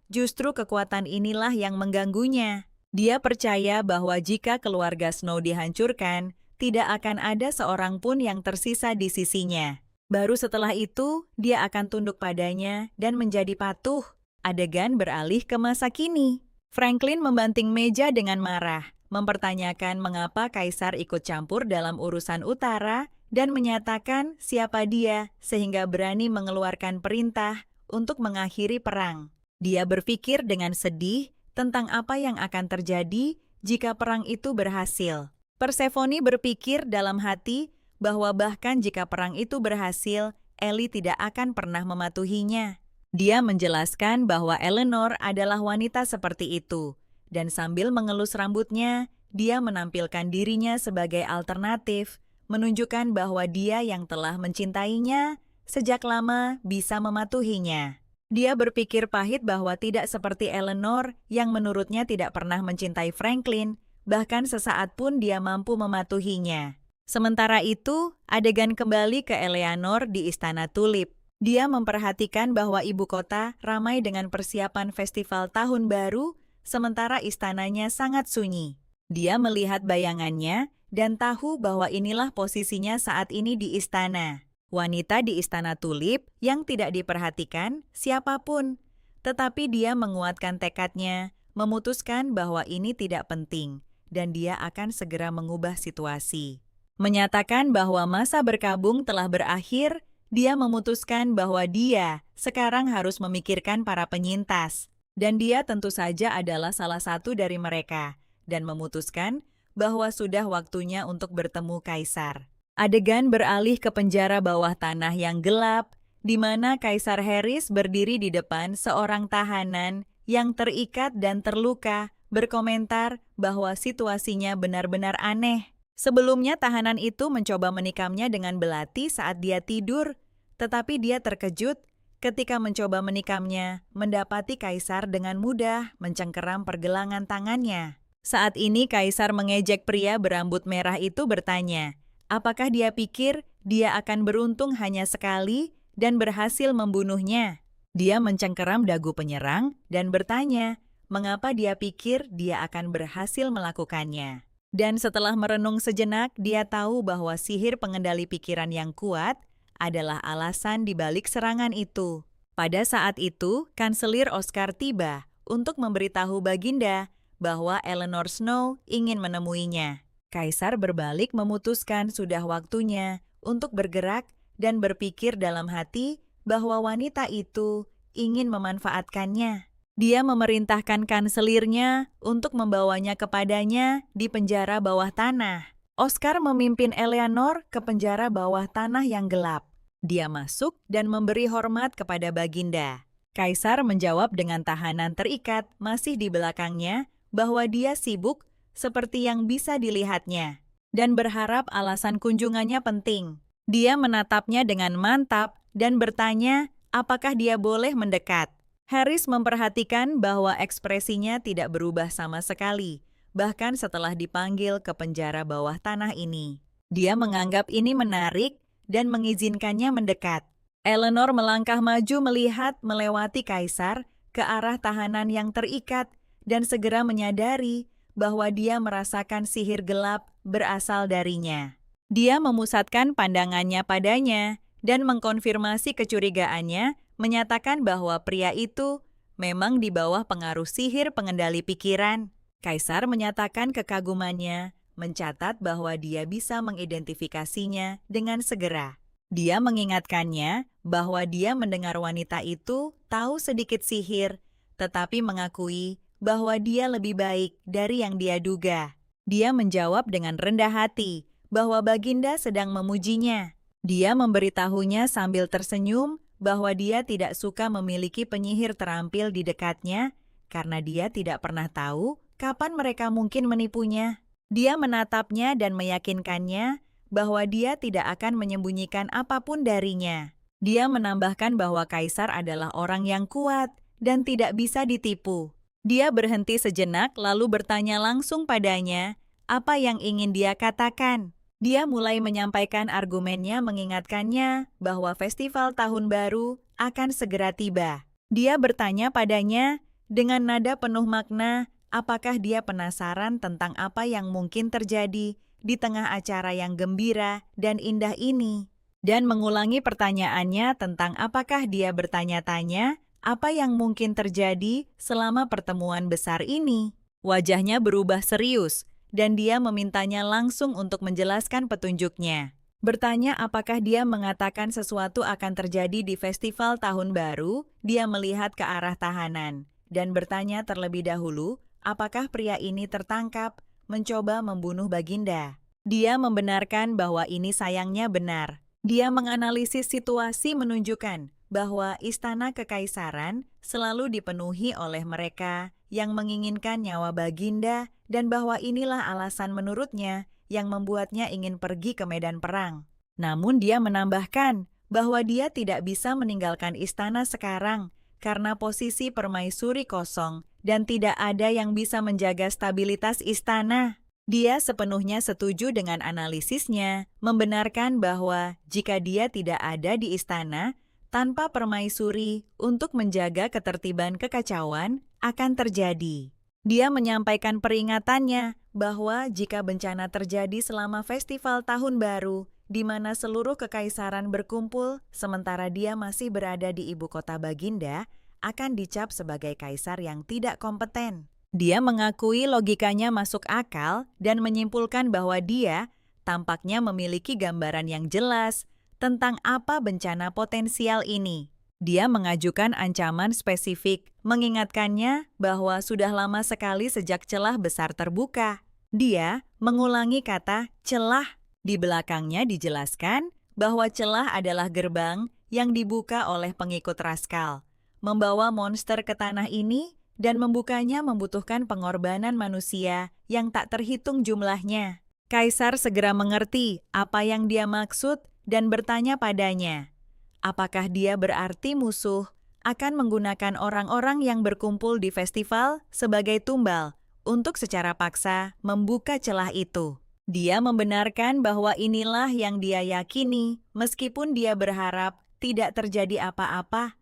S1: justru kekuatan inilah yang mengganggunya. Dia percaya bahwa jika keluarga Snow dihancurkan, tidak akan ada seorang pun yang tersisa di sisinya. Baru setelah itu, dia akan tunduk padanya dan menjadi patuh. Adegan beralih ke masa kini. Franklin membanting meja dengan marah, mempertanyakan mengapa kaisar ikut campur dalam urusan utara dan menyatakan siapa dia sehingga berani mengeluarkan perintah untuk mengakhiri perang. Dia berpikir dengan sedih tentang apa yang akan terjadi jika perang itu berhasil. Persephone berpikir dalam hati bahwa bahkan jika perang itu berhasil, Ellie tidak akan pernah mematuhinya. Dia menjelaskan bahwa Eleanor adalah wanita seperti itu, dan sambil mengelus rambutnya, dia menampilkan dirinya sebagai alternatif, menunjukkan bahwa dia yang telah mencintainya sejak lama bisa mematuhinya. Dia berpikir pahit bahwa tidak seperti Eleanor yang menurutnya tidak pernah mencintai Franklin, bahkan sesaat pun dia mampu mematuhinya. Sementara itu, adegan kembali ke Eleanor di Istana Tulip. Dia memperhatikan bahwa ibu kota ramai dengan persiapan festival tahun baru, sementara istananya sangat sunyi. Dia melihat bayangannya dan tahu bahwa inilah posisinya saat ini di istana. Wanita di Istana Tulip yang tidak diperhatikan siapapun. Tetapi dia menguatkan tekadnya, memutuskan bahwa ini tidak penting, dan dia akan segera mengubah situasi. Menyatakan bahwa masa berkabung telah berakhir, dia memutuskan bahwa dia sekarang harus memikirkan para penyintas. Dan dia tentu saja adalah salah satu dari mereka, dan memutuskan bahwa sudah waktunya untuk bertemu kaisar. Adegan beralih ke penjara bawah tanah yang gelap, di mana Kaisar Harris berdiri di depan seorang tahanan yang terikat dan terluka, berkomentar bahwa situasinya benar-benar aneh. Sebelumnya tahanan itu mencoba menikamnya dengan belati saat dia tidur, tetapi dia terkejut ketika mencoba menikamnya, mendapati kaisar dengan mudah mencengkeram pergelangan tangannya. Saat ini kaisar mengejek pria berambut merah itu bertanya, apakah dia pikir dia akan beruntung hanya sekali dan berhasil membunuhnya? Dia mencengkeram dagu penyerang dan bertanya, mengapa dia pikir dia akan berhasil melakukannya. Dan setelah merenung sejenak, dia tahu bahwa sihir pengendali pikiran yang kuat adalah alasan di balik serangan itu. Pada saat itu, Kanselir Oscar tiba untuk memberitahu Baginda bahwa Eleanor Snow ingin menemuinya. Kaisar berbalik memutuskan sudah waktunya untuk bergerak dan berpikir dalam hati bahwa wanita itu ingin memanfaatkannya. Dia memerintahkan kanselirnya untuk membawanya kepadanya di penjara bawah tanah. Oscar memimpin Eleanor ke penjara bawah tanah yang gelap. Dia masuk dan memberi hormat kepada Baginda. Kaisar menjawab dengan tahanan terikat masih di belakangnya bahwa dia sibuk seperti yang bisa dilihatnya dan berharap alasan kunjungannya penting. Dia menatapnya dengan mantap dan bertanya apakah dia boleh mendekat. Harris memperhatikan bahwa ekspresinya tidak berubah sama sekali, bahkan setelah dipanggil ke penjara bawah tanah ini. Dia menganggap ini menarik dan mengizinkannya mendekat. Eleanor melangkah maju melihat melewati kaisar ke arah tahanan yang terikat dan segera menyadari bahwa dia merasakan sihir gelap berasal darinya. Dia memusatkan pandangannya padanya dan mengkonfirmasi kecurigaannya, menyatakan bahwa pria itu memang di bawah pengaruh sihir pengendali pikiran. Kaisar menyatakan kekagumannya, mencatat bahwa dia bisa mengidentifikasinya dengan segera. Dia mengingatkannya bahwa dia mendengar wanita itu tahu sedikit sihir, tetapi mengakui bahwa dia lebih baik dari yang dia duga. Dia menjawab dengan rendah hati bahwa Baginda sedang memujinya. Dia memberitahunya sambil tersenyum bahwa dia tidak suka memiliki penyihir terampil di dekatnya karena dia tidak pernah tahu kapan mereka mungkin menipunya. Dia menatapnya dan meyakinkannya bahwa dia tidak akan menyembunyikan apapun darinya. Dia menambahkan bahwa kaisar adalah orang yang kuat dan tidak bisa ditipu. Dia berhenti sejenak lalu bertanya langsung padanya apa yang ingin dia katakan. Dia mulai menyampaikan argumennya mengingatkannya bahwa festival tahun baru akan segera tiba. Dia bertanya padanya dengan nada penuh makna apakah dia penasaran tentang apa yang mungkin terjadi di tengah acara yang gembira dan indah ini. Dan mengulangi pertanyaannya tentang apakah dia bertanya-tanya apa yang mungkin terjadi selama pertemuan besar ini. Wajahnya berubah serius, dan dia memintanya langsung untuk menjelaskan petunjuknya. Bertanya apakah dia mengatakan sesuatu akan terjadi di festival tahun baru, dia melihat ke arah tahanan, dan bertanya terlebih dahulu apakah pria ini tertangkap mencoba membunuh Baginda. Dia membenarkan bahwa ini sayangnya benar. Dia menganalisis situasi menunjukkan bahwa istana kekaisaran selalu dipenuhi oleh mereka yang menginginkan nyawa Baginda dan bahwa inilah alasan menurutnya yang membuatnya ingin pergi ke medan perang. Namun dia menambahkan bahwa dia tidak bisa meninggalkan istana sekarang karena posisi permaisuri kosong dan tidak ada yang bisa menjaga stabilitas istana. Dia sepenuhnya setuju dengan analisisnya, membenarkan bahwa jika dia tidak ada di istana, tanpa permaisuri untuk menjaga ketertiban kekacauan akan terjadi. Dia menyampaikan peringatannya bahwa jika bencana terjadi selama festival tahun baru, di mana seluruh kekaisaran berkumpul sementara dia masih berada di ibu kota Baginda, akan dicap sebagai kaisar yang tidak kompeten. Dia mengakui logikanya masuk akal dan menyimpulkan bahwa dia tampaknya memiliki gambaran yang jelas tentang apa bencana potensial ini. Dia mengajukan ancaman spesifik, mengingatkannya bahwa sudah lama sekali sejak celah besar terbuka. Dia mengulangi kata celah. Di belakangnya dijelaskan bahwa celah adalah gerbang yang dibuka oleh pengikut Raskal, membawa monster ke tanah ini dan membukanya membutuhkan pengorbanan manusia yang tak terhitung jumlahnya. Kaisar segera mengerti apa yang dia maksud dan bertanya padanya, apakah dia berarti musuh akan menggunakan orang-orang yang berkumpul di festival sebagai tumbal untuk secara paksa membuka celah itu. Dia membenarkan bahwa inilah yang dia yakini meskipun dia berharap tidak terjadi apa-apa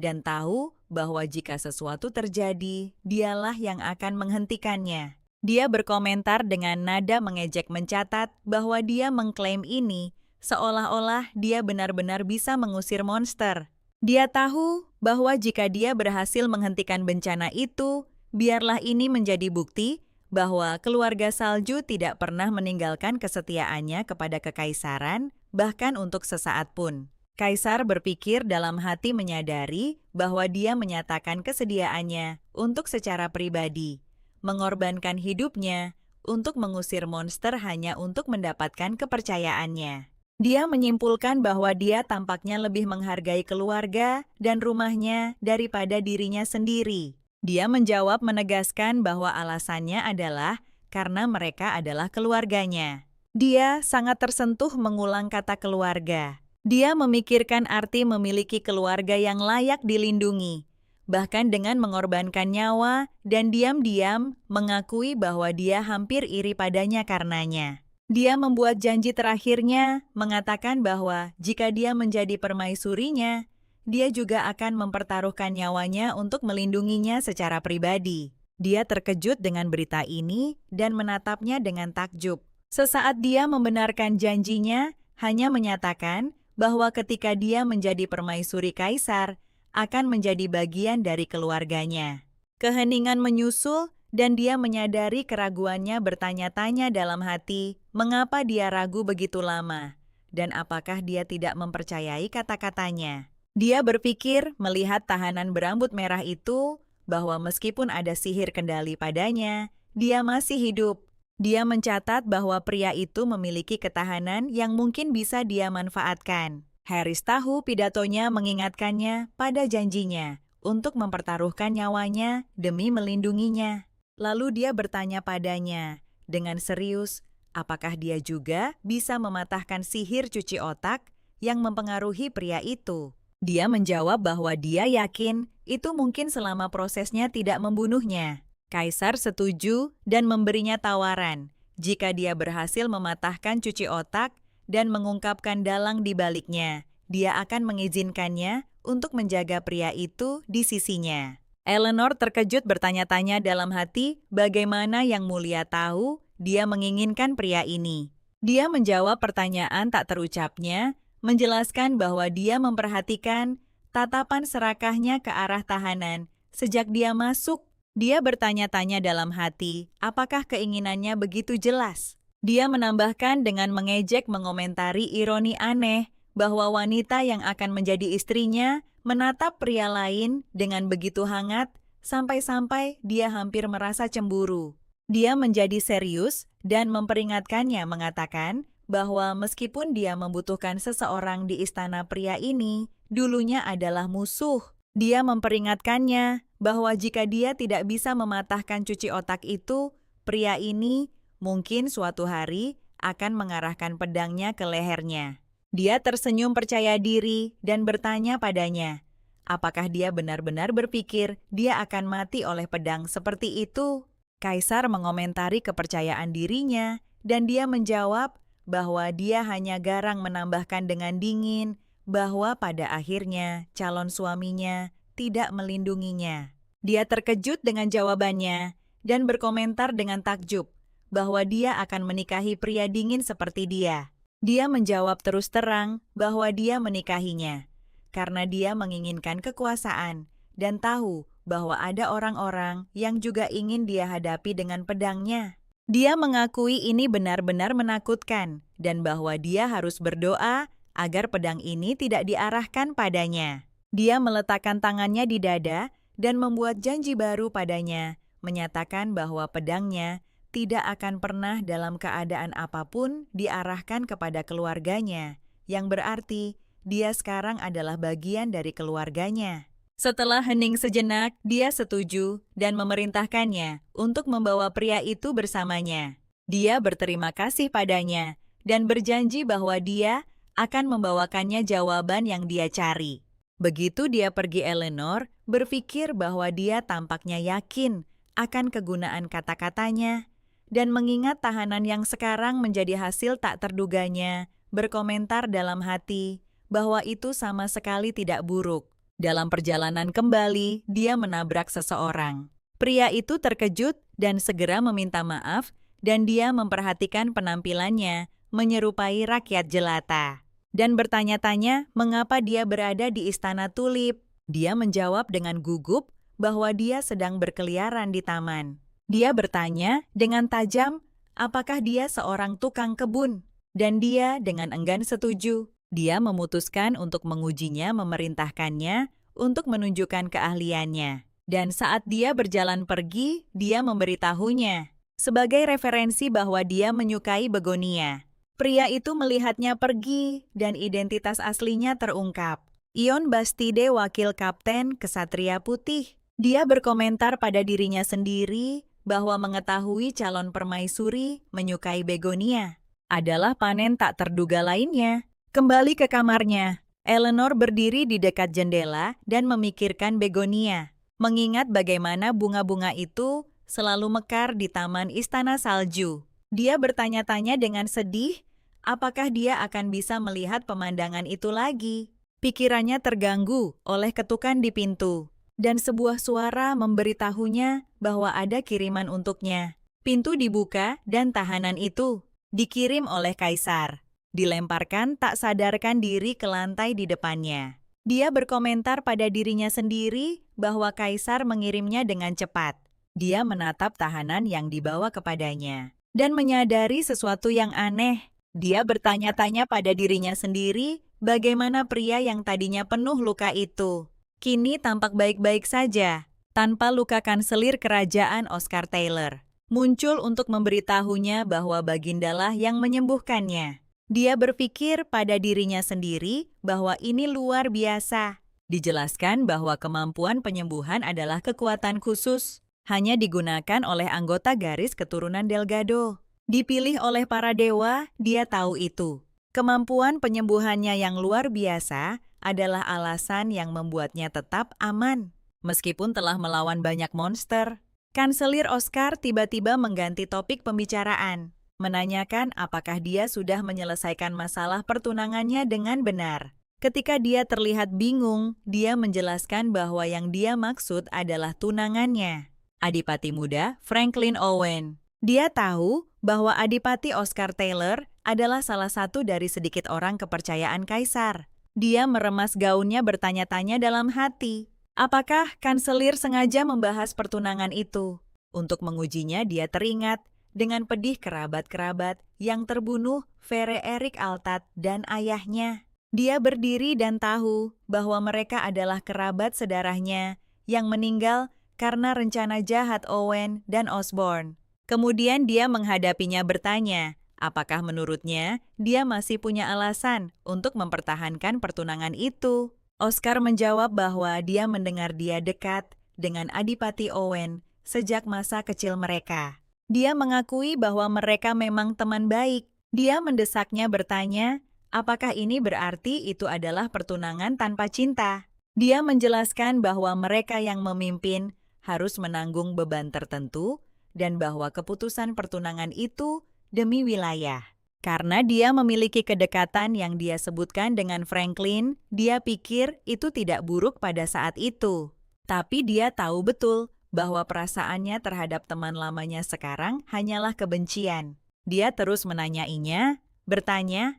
S1: dan tahu bahwa jika sesuatu terjadi, dialah yang akan menghentikannya. Dia berkomentar dengan nada mengejek mencatat bahwa dia mengklaim ini seolah-olah dia benar-benar bisa mengusir monster. Dia tahu bahwa jika dia berhasil menghentikan bencana itu, biarlah ini menjadi bukti bahwa keluarga salju tidak pernah meninggalkan kesetiaannya kepada kekaisaran, bahkan untuk sesaat pun. Kaisar berpikir dalam hati menyadari bahwa dia menyatakan kesediaannya untuk secara pribadi, mengorbankan hidupnya untuk mengusir monster hanya untuk mendapatkan kepercayaannya. Dia menyimpulkan bahwa dia tampaknya lebih menghargai keluarga dan rumahnya daripada dirinya sendiri. Dia menjawab menegaskan bahwa alasannya adalah karena mereka adalah keluarganya. Dia sangat tersentuh mengulang kata keluarga. Dia memikirkan arti memiliki keluarga yang layak dilindungi, bahkan dengan mengorbankan nyawa dan diam-diam mengakui bahwa dia hampir iri padanya karenanya. Dia membuat janji terakhirnya, mengatakan bahwa jika dia menjadi permaisurinya, dia juga akan mempertaruhkan nyawanya untuk melindunginya secara pribadi. Dia terkejut dengan berita ini dan menatapnya dengan takjub. Sesaat dia membenarkan janjinya, hanya menyatakan bahwa ketika dia menjadi permaisuri kaisar, akan menjadi bagian dari keluarganya. Keheningan menyusul dan dia menyadari keraguannya bertanya-tanya dalam hati mengapa dia ragu begitu lama dan apakah dia tidak mempercayai kata-katanya. Dia berpikir melihat tahanan berambut merah itu bahwa meskipun ada sihir kendali padanya, dia masih hidup. Dia mencatat bahwa pria itu memiliki ketahanan yang mungkin bisa dia manfaatkan. Harris tahu pidatonya mengingatkannya pada janjinya untuk mempertaruhkan nyawanya demi melindunginya. Lalu dia bertanya padanya dengan serius, apakah dia juga bisa mematahkan sihir cuci otak yang mempengaruhi pria itu. Dia menjawab bahwa dia yakin itu mungkin selama prosesnya tidak membunuhnya. Kaisar setuju dan memberinya tawaran jika dia berhasil mematahkan cuci otak dan mengungkapkan dalang di baliknya, dia akan mengizinkannya untuk menjaga pria itu di sisinya. Eleanor terkejut bertanya-tanya dalam hati bagaimana Yang Mulia tahu dia menginginkan pria ini. Dia menjawab pertanyaan tak terucapnya, menjelaskan bahwa dia memperhatikan tatapan serakahnya ke arah tahanan sejak dia masuk. Dia bertanya-tanya dalam hati, apakah keinginannya begitu jelas? Dia menambahkan dengan mengejek mengomentari ironi aneh bahwa wanita yang akan menjadi istrinya menatap pria lain dengan begitu hangat sampai-sampai dia hampir merasa cemburu. Dia menjadi serius dan memperingatkannya mengatakan bahwa meskipun dia membutuhkan seseorang di istana pria ini, dulunya adalah musuh. Dia memperingatkannya bahwa jika dia tidak bisa mematahkan cuci otak itu, pria ini mungkin suatu hari akan mengarahkan pedangnya ke lehernya. Dia tersenyum percaya diri dan bertanya padanya, apakah dia benar-benar berpikir dia akan mati oleh pedang seperti itu? Kaisar mengomentari kepercayaan dirinya dan dia menjawab bahwa dia hanya garang menambahkan dengan dingin bahwa pada akhirnya calon suaminya tidak melindunginya. Dia terkejut dengan jawabannya dan berkomentar dengan takjub bahwa dia akan menikahi pria dingin seperti dia. Dia menjawab terus terang bahwa dia menikahinya karena dia menginginkan kekuasaan dan tahu bahwa ada orang-orang yang juga ingin dia hadapi dengan pedangnya. Dia mengakui ini benar-benar menakutkan dan bahwa dia harus berdoa agar pedang ini tidak diarahkan padanya. Dia meletakkan tangannya di dada dan membuat janji baru padanya, menyatakan bahwa pedangnya tidak akan pernah dalam keadaan apapun diarahkan kepada keluarganya, yang berarti dia sekarang adalah bagian dari keluarganya. Setelah hening sejenak, dia setuju dan memerintahkannya untuk membawa pria itu bersamanya. Dia berterima kasih padanya dan berjanji bahwa dia akan membawakannya jawaban yang dia cari. Begitu dia pergi, Eleanor berpikir bahwa dia tampaknya yakin akan kegunaan kata-katanya, dan mengingat tahanan yang sekarang menjadi hasil tak terduganya, berkomentar dalam hati bahwa itu sama sekali tidak buruk. Dalam perjalanan kembali, dia menabrak seseorang. Pria itu terkejut dan segera meminta maaf, dan dia memperhatikan penampilannya menyerupai rakyat jelata. Dan bertanya-tanya mengapa dia berada di Istana Tulip. Dia menjawab dengan gugup bahwa dia sedang berkeliaran di taman. Dia bertanya dengan tajam apakah dia seorang tukang kebun. Dan dia dengan enggan setuju. Dia memutuskan untuk mengujinya, memerintahkannya untuk menunjukkan keahliannya. Dan saat dia berjalan pergi, dia memberitahunya sebagai referensi bahwa dia menyukai begonia. Pria itu melihatnya pergi dan identitas aslinya terungkap. Ion Bastide, wakil kapten Kesatria Putih. Dia berkomentar pada dirinya sendiri bahwa mengetahui calon permaisuri menyukai begonia adalah panen tak terduga lainnya. Kembali ke kamarnya, Eleanor berdiri di dekat jendela dan memikirkan begonia, mengingat bagaimana bunga-bunga itu selalu mekar di taman Istana Salju. Dia bertanya-tanya dengan sedih, apakah dia akan bisa melihat pemandangan itu lagi? Pikirannya terganggu oleh ketukan di pintu, dan sebuah suara memberitahunya bahwa ada kiriman untuknya. Pintu dibuka dan tahanan itu dikirim oleh Kaisar. Dilemparkan tak sadarkan diri ke lantai di depannya. Dia berkomentar pada dirinya sendiri bahwa Kaisar mengirimnya dengan cepat. Dia menatap tahanan yang dibawa kepadanya dan menyadari sesuatu yang aneh. Dia bertanya-tanya pada dirinya sendiri bagaimana pria yang tadinya penuh luka itu kini tampak baik-baik saja, tanpa luka. Kanselir kerajaan Oscar Taylor muncul untuk memberitahunya bahwa bagindalah yang menyembuhkannya. Dia berpikir pada dirinya sendiri bahwa ini luar biasa. Dijelaskan bahwa kemampuan penyembuhan adalah kekuatan khusus, hanya digunakan oleh anggota garis keturunan Delgado. Dipilih oleh para dewa, dia tahu itu. Kemampuan penyembuhannya yang luar biasa adalah alasan yang membuatnya tetap aman. Meskipun telah melawan banyak monster, Kanselir Oscar tiba-tiba mengganti topik pembicaraan, menanyakan apakah dia sudah menyelesaikan masalah pertunangannya dengan benar. Ketika dia terlihat bingung, dia menjelaskan bahwa yang dia maksud adalah tunangannya, Adipati Muda Franklin Owen. Dia tahu bahwa Adipati Oscar Taylor adalah salah satu dari sedikit orang kepercayaan Kaisar. Dia meremas gaunnya bertanya-tanya dalam hati, apakah Kanselir sengaja membahas pertunangan itu? Untuk mengujinya, dia teringat dengan pedih kerabat-kerabat yang terbunuh, Vere Erik Altat dan ayahnya. Dia berdiri dan tahu bahwa mereka adalah kerabat sedarahnya yang meninggal karena rencana jahat Owen dan Osborne. Kemudian dia menghadapinya bertanya, apakah menurutnya dia masih punya alasan untuk mempertahankan pertunangan itu. Oscar menjawab bahwa dia mendengar dia dekat dengan Adipati Owen sejak masa kecil mereka. Dia mengakui bahwa mereka memang teman baik. Dia mendesaknya bertanya, apakah ini berarti itu adalah pertunangan tanpa cinta? Dia menjelaskan bahwa mereka yang memimpin harus menanggung beban tertentu dan bahwa keputusan pertunangan itu demi wilayah. Karena dia memiliki kedekatan yang dia sebutkan dengan Franklin, dia pikir itu tidak buruk pada saat itu. Tapi dia tahu betul bahwa perasaannya terhadap teman lamanya sekarang hanyalah kebencian. Dia terus menanyainya, bertanya,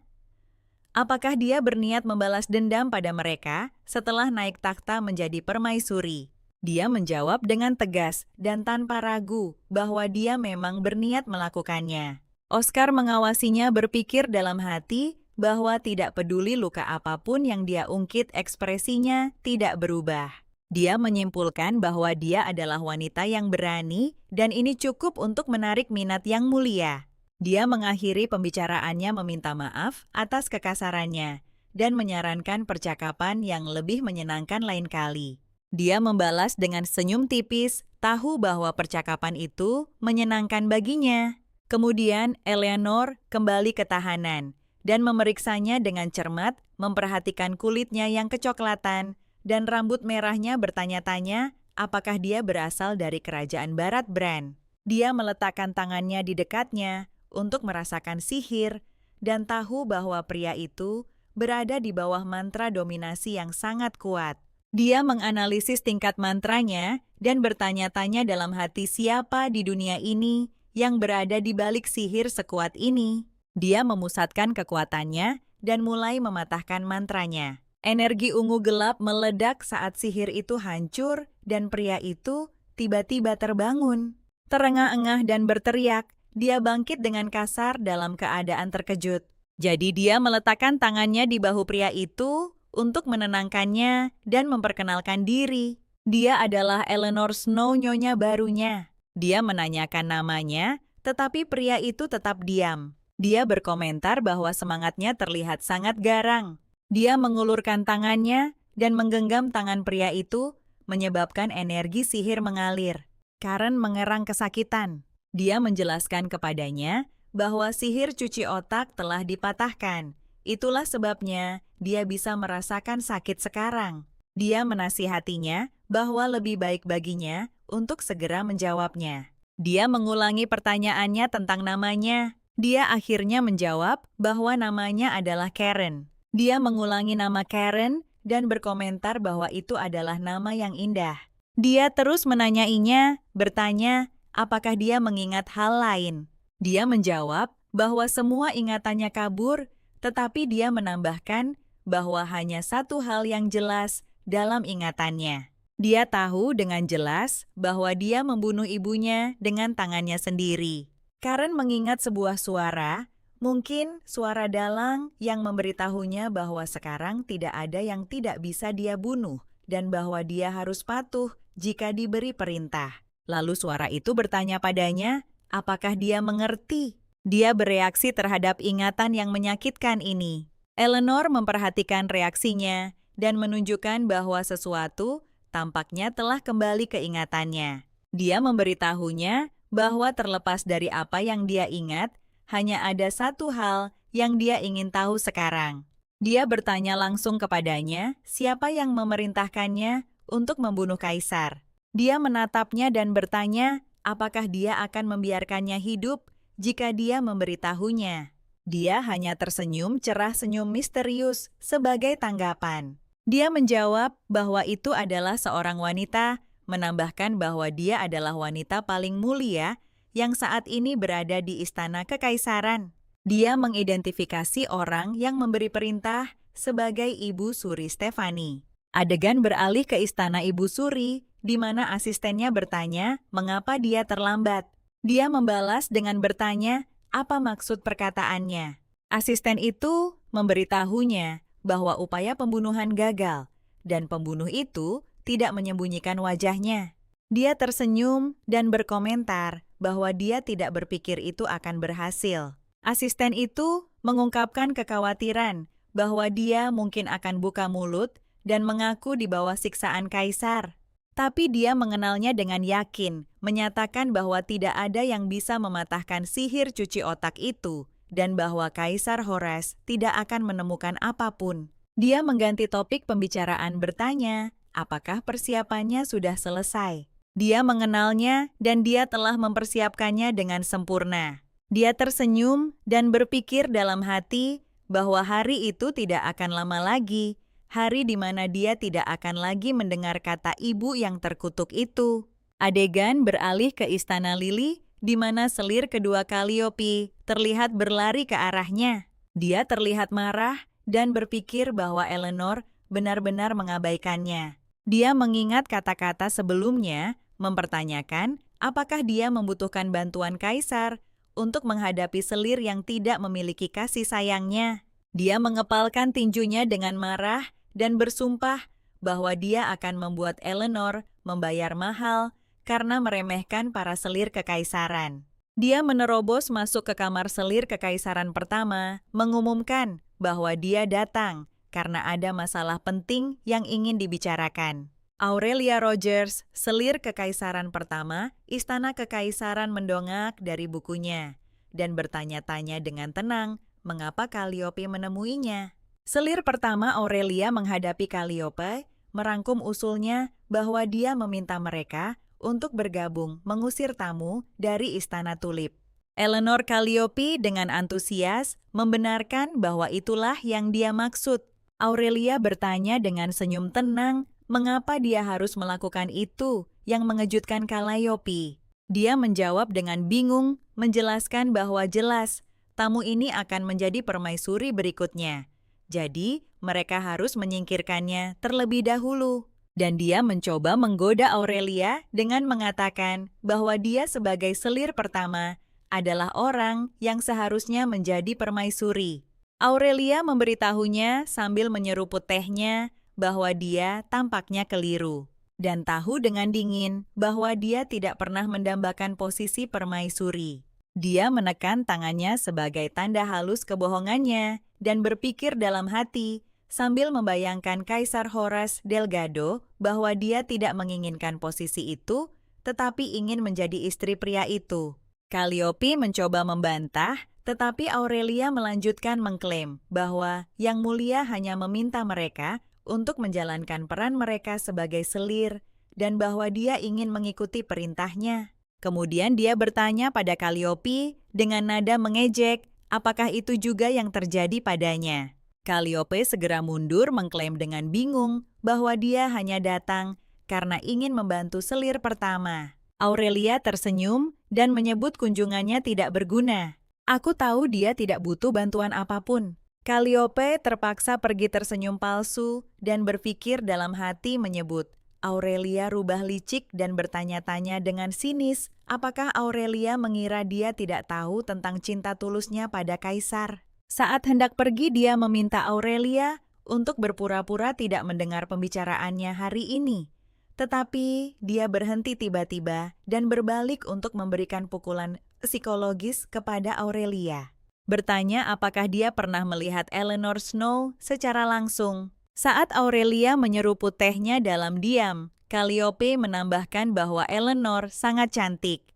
S1: apakah dia berniat membalas dendam pada mereka setelah naik takhta menjadi permaisuri? Dia menjawab dengan tegas dan tanpa ragu bahwa dia memang berniat melakukannya. Oscar mengawasinya berpikir dalam hati bahwa tidak peduli luka apapun yang dia ungkit, ekspresinya tidak berubah. Dia menyimpulkan bahwa dia adalah wanita yang berani dan ini cukup untuk menarik minat yang mulia. Dia mengakhiri pembicaraannya meminta maaf atas kekasarannya dan menyarankan percakapan yang lebih menyenangkan lain kali. Dia membalas dengan senyum tipis, tahu bahwa percakapan itu menyenangkan baginya. Kemudian Eleanor kembali ke tahanan dan memeriksanya dengan cermat, memperhatikan kulitnya yang kecoklatan dan rambut merahnya, bertanya-tanya apakah dia berasal dari kerajaan Barat Bran. Dia meletakkan tangannya di dekatnya untuk merasakan sihir dan tahu bahwa pria itu berada di bawah mantra dominasi yang sangat kuat. Dia menganalisis tingkat mantranya dan bertanya-tanya dalam hati siapa di dunia ini yang berada di balik sihir sekuat ini. Dia memusatkan kekuatannya dan mulai mematahkan mantranya. Energi ungu gelap meledak saat sihir itu hancur dan pria itu tiba-tiba terbangun. Terengah-engah dan berteriak, dia bangkit dengan kasar dalam keadaan terkejut. Jadi dia meletakkan tangannya di bahu pria itu untuk menenangkannya dan memperkenalkan diri. Dia adalah Eleanor Snow, nyonya barunya. Dia menanyakan namanya, tetapi pria itu tetap diam. Dia berkomentar bahwa semangatnya terlihat sangat garang. Dia mengulurkan tangannya dan menggenggam tangan pria itu, menyebabkan energi sihir mengalir. Karen mengerang kesakitan. Dia menjelaskan kepadanya bahwa sihir cuci otak telah dipatahkan. Itulah sebabnya dia bisa merasakan sakit sekarang. Dia menasihatinya bahwa lebih baik baginya untuk segera menjawabnya. Dia mengulangi pertanyaannya tentang namanya. Dia akhirnya menjawab bahwa namanya adalah Karen. Dia mengulangi nama Karen dan berkomentar bahwa itu adalah nama yang indah. Dia terus menanyainya, bertanya apakah dia mengingat hal lain. Dia menjawab bahwa semua ingatannya kabur, tetapi dia menambahkan bahwa hanya satu hal yang jelas dalam ingatannya. Dia tahu dengan jelas bahwa dia membunuh ibunya dengan tangannya sendiri. Karen mengingat sebuah suara, mungkin suara dalang yang memberitahunya bahwa sekarang tidak ada yang tidak bisa dia bunuh dan bahwa dia harus patuh jika diberi perintah. Lalu suara itu bertanya padanya, apakah dia mengerti? Dia bereaksi terhadap ingatan yang menyakitkan ini. Eleanor memperhatikan reaksinya dan menunjukkan bahwa sesuatu tampaknya telah kembali ke ingatannya. Dia memberitahunya bahwa terlepas dari apa yang dia ingat, hanya ada satu hal yang dia ingin tahu sekarang. Dia bertanya langsung kepadanya siapa yang memerintahkannya untuk membunuh kaisar. Dia menatapnya dan bertanya apakah dia akan membiarkannya hidup jika dia memberitahunya. Dia hanya tersenyum cerah senyum misterius sebagai tanggapan. Dia menjawab bahwa itu adalah seorang wanita, menambahkan bahwa dia adalah wanita paling mulia yang saat ini berada di istana kekaisaran. Dia mengidentifikasi orang yang memberi perintah sebagai Ibu Suri Stefani. Adegan beralih ke istana Ibu Suri, di mana asistennya bertanya mengapa dia terlambat. Dia membalas dengan bertanya apa maksud perkataannya. Asisten itu memberitahunya bahwa upaya pembunuhan gagal dan pembunuh itu tidak menyembunyikan wajahnya. Dia tersenyum dan berkomentar bahwa dia tidak berpikir itu akan berhasil. Asisten itu mengungkapkan kekhawatiran bahwa dia mungkin akan buka mulut dan mengaku di bawah siksaan kaisar. Tapi dia mengenalnya dengan yakin, menyatakan bahwa tidak ada yang bisa mematahkan sihir cuci otak itu, dan bahwa Kaisar Horace tidak akan menemukan apapun. Dia mengganti topik pembicaraan bertanya, apakah persiapannya sudah selesai. Dia mengenalnya dan dia telah mempersiapkannya dengan sempurna. Dia tersenyum dan berpikir dalam hati bahwa hari itu tidak akan lama lagi, hari di mana dia tidak akan lagi mendengar kata ibu yang terkutuk itu. Adegan beralih ke Istana Lily, di mana selir kedua Calliope terlihat berlari ke arahnya. Dia terlihat marah dan berpikir bahwa Eleanor benar-benar mengabaikannya. Dia mengingat kata-kata sebelumnya, mempertanyakan apakah dia membutuhkan bantuan kaisar untuk menghadapi selir yang tidak memiliki kasih sayangnya. Dia mengepalkan tinjunya dengan marah dan bersumpah bahwa dia akan membuat Eleanor membayar mahal karena meremehkan para selir kekaisaran. Dia menerobos masuk ke kamar selir kekaisaran pertama, mengumumkan bahwa dia datang karena ada masalah penting yang ingin dibicarakan. Aurelia Rogers, selir kekaisaran pertama, Istana Kekaisaran mendongak dari bukunya dan bertanya-tanya dengan tenang mengapa Calliope menemuinya. Selir pertama Aurelia menghadapi Calliope, merangkum usulnya bahwa dia meminta mereka untuk bergabung mengusir tamu dari Istana Tulip. Eleanor Calliope dengan antusias membenarkan bahwa itulah yang dia maksud. Aurelia bertanya dengan senyum tenang mengapa dia harus melakukan itu yang mengejutkan Calliope. Dia menjawab dengan bingung, menjelaskan bahwa jelas tamu ini akan menjadi permaisuri berikutnya. Jadi, mereka harus menyingkirkannya terlebih dahulu. Dan dia mencoba menggoda Aurelia dengan mengatakan bahwa dia sebagai selir pertama adalah orang yang seharusnya menjadi permaisuri. Aurelia memberitahunya sambil menyeruput tehnya bahwa dia tampaknya keliru dan tahu dengan dingin bahwa dia tidak pernah mendambakan posisi permaisuri. Dia menekan tangannya sebagai tanda halus kebohongannya dan berpikir dalam hati sambil membayangkan Kaisar Horace Delgado bahwa dia tidak menginginkan posisi itu, tetapi ingin menjadi istri pria itu. Calliope mencoba membantah, tetapi Aurelia melanjutkan mengklaim bahwa Yang Mulia hanya meminta mereka untuk menjalankan peran mereka sebagai selir dan bahwa dia ingin mengikuti perintahnya. Kemudian dia bertanya pada Calliope dengan nada mengejek, apakah itu juga yang terjadi padanya. Calliope segera mundur mengklaim dengan bingung bahwa dia hanya datang karena ingin membantu selir pertama. Aurelia tersenyum dan menyebut kunjungannya tidak berguna. Aku tahu dia tidak butuh bantuan apapun. Calliope terpaksa pergi tersenyum palsu dan berpikir dalam hati menyebut. Aurelia rubah licik dan bertanya-tanya dengan sinis, apakah Aurelia mengira dia tidak tahu tentang cinta tulusnya pada Kaisar. Saat hendak pergi, dia meminta Aurelia untuk berpura-pura tidak mendengar pembicaraannya hari ini. Tetapi dia berhenti tiba-tiba dan berbalik untuk memberikan pukulan psikologis kepada Aurelia. Bertanya apakah dia pernah melihat Eleanor Snow secara langsung. Saat Aurelia menyeruput tehnya dalam diam, Calliope menambahkan bahwa Eleanor sangat cantik.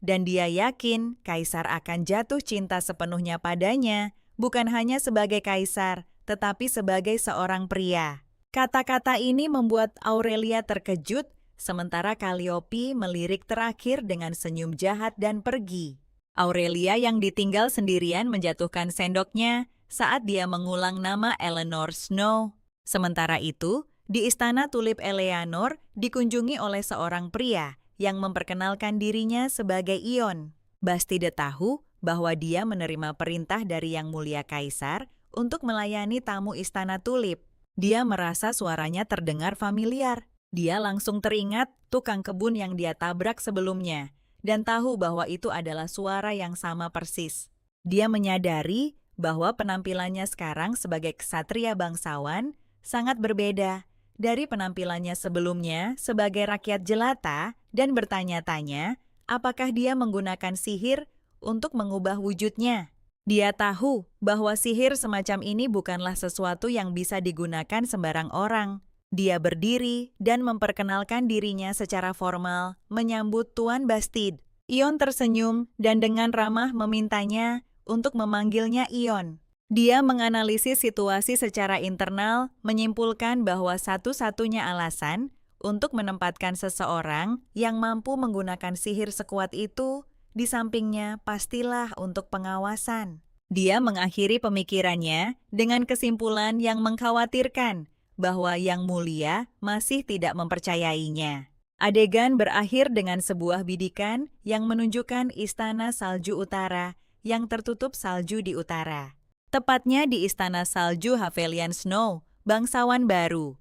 S1: Dan dia yakin Kaisar akan jatuh cinta sepenuhnya padanya, bukan hanya sebagai kaisar, tetapi sebagai seorang pria. Kata-kata ini membuat Aurelia terkejut, sementara Calliope melirik terakhir dengan senyum jahat dan pergi. Aurelia yang ditinggal sendirian menjatuhkan sendoknya saat dia mengulang nama Eleanor Snow. Sementara itu, di Istana Tulip Eleanor dikunjungi oleh seorang pria yang memperkenalkan dirinya sebagai Ion. Bastide tahu bahwa dia menerima perintah dari Yang Mulia Kaisar untuk melayani tamu Istana Tulip. Dia merasa suaranya terdengar familiar. Dia langsung teringat tukang kebun yang dia tabrak sebelumnya dan tahu bahwa itu adalah suara yang sama persis. Dia menyadari bahwa penampilannya sekarang sebagai ksatria bangsawan sangat berbeda dari penampilannya sebelumnya sebagai rakyat jelata dan bertanya-tanya apakah dia menggunakan sihir untuk mengubah wujudnya. Dia tahu bahwa sihir semacam ini bukanlah sesuatu yang bisa digunakan sembarang orang. Dia berdiri dan memperkenalkan dirinya secara formal, menyambut Tuan Bastide. Ion tersenyum dan dengan ramah memintanya untuk memanggilnya Ion. Dia menganalisis situasi secara internal, menyimpulkan bahwa satu-satunya alasan untuk menempatkan seseorang yang mampu menggunakan sihir sekuat itu di sampingnya pastilah untuk pengawasan. Dia mengakhiri pemikirannya dengan kesimpulan yang mengkhawatirkan bahwa Yang Mulia masih tidak mempercayainya. Adegan berakhir dengan sebuah bidikan yang menunjukkan istana salju utara yang tertutup salju di utara. Tepatnya di Istana Salju Havelian Snow, bangsawan baru.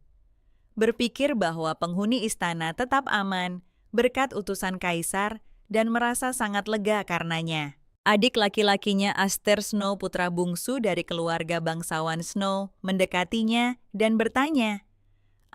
S1: Berpikir bahwa penghuni istana tetap aman berkat utusan kaisar dan merasa sangat lega karenanya. Adik laki-lakinya Aster Snow, putra bungsu dari keluarga bangsawan Snow, mendekatinya dan bertanya,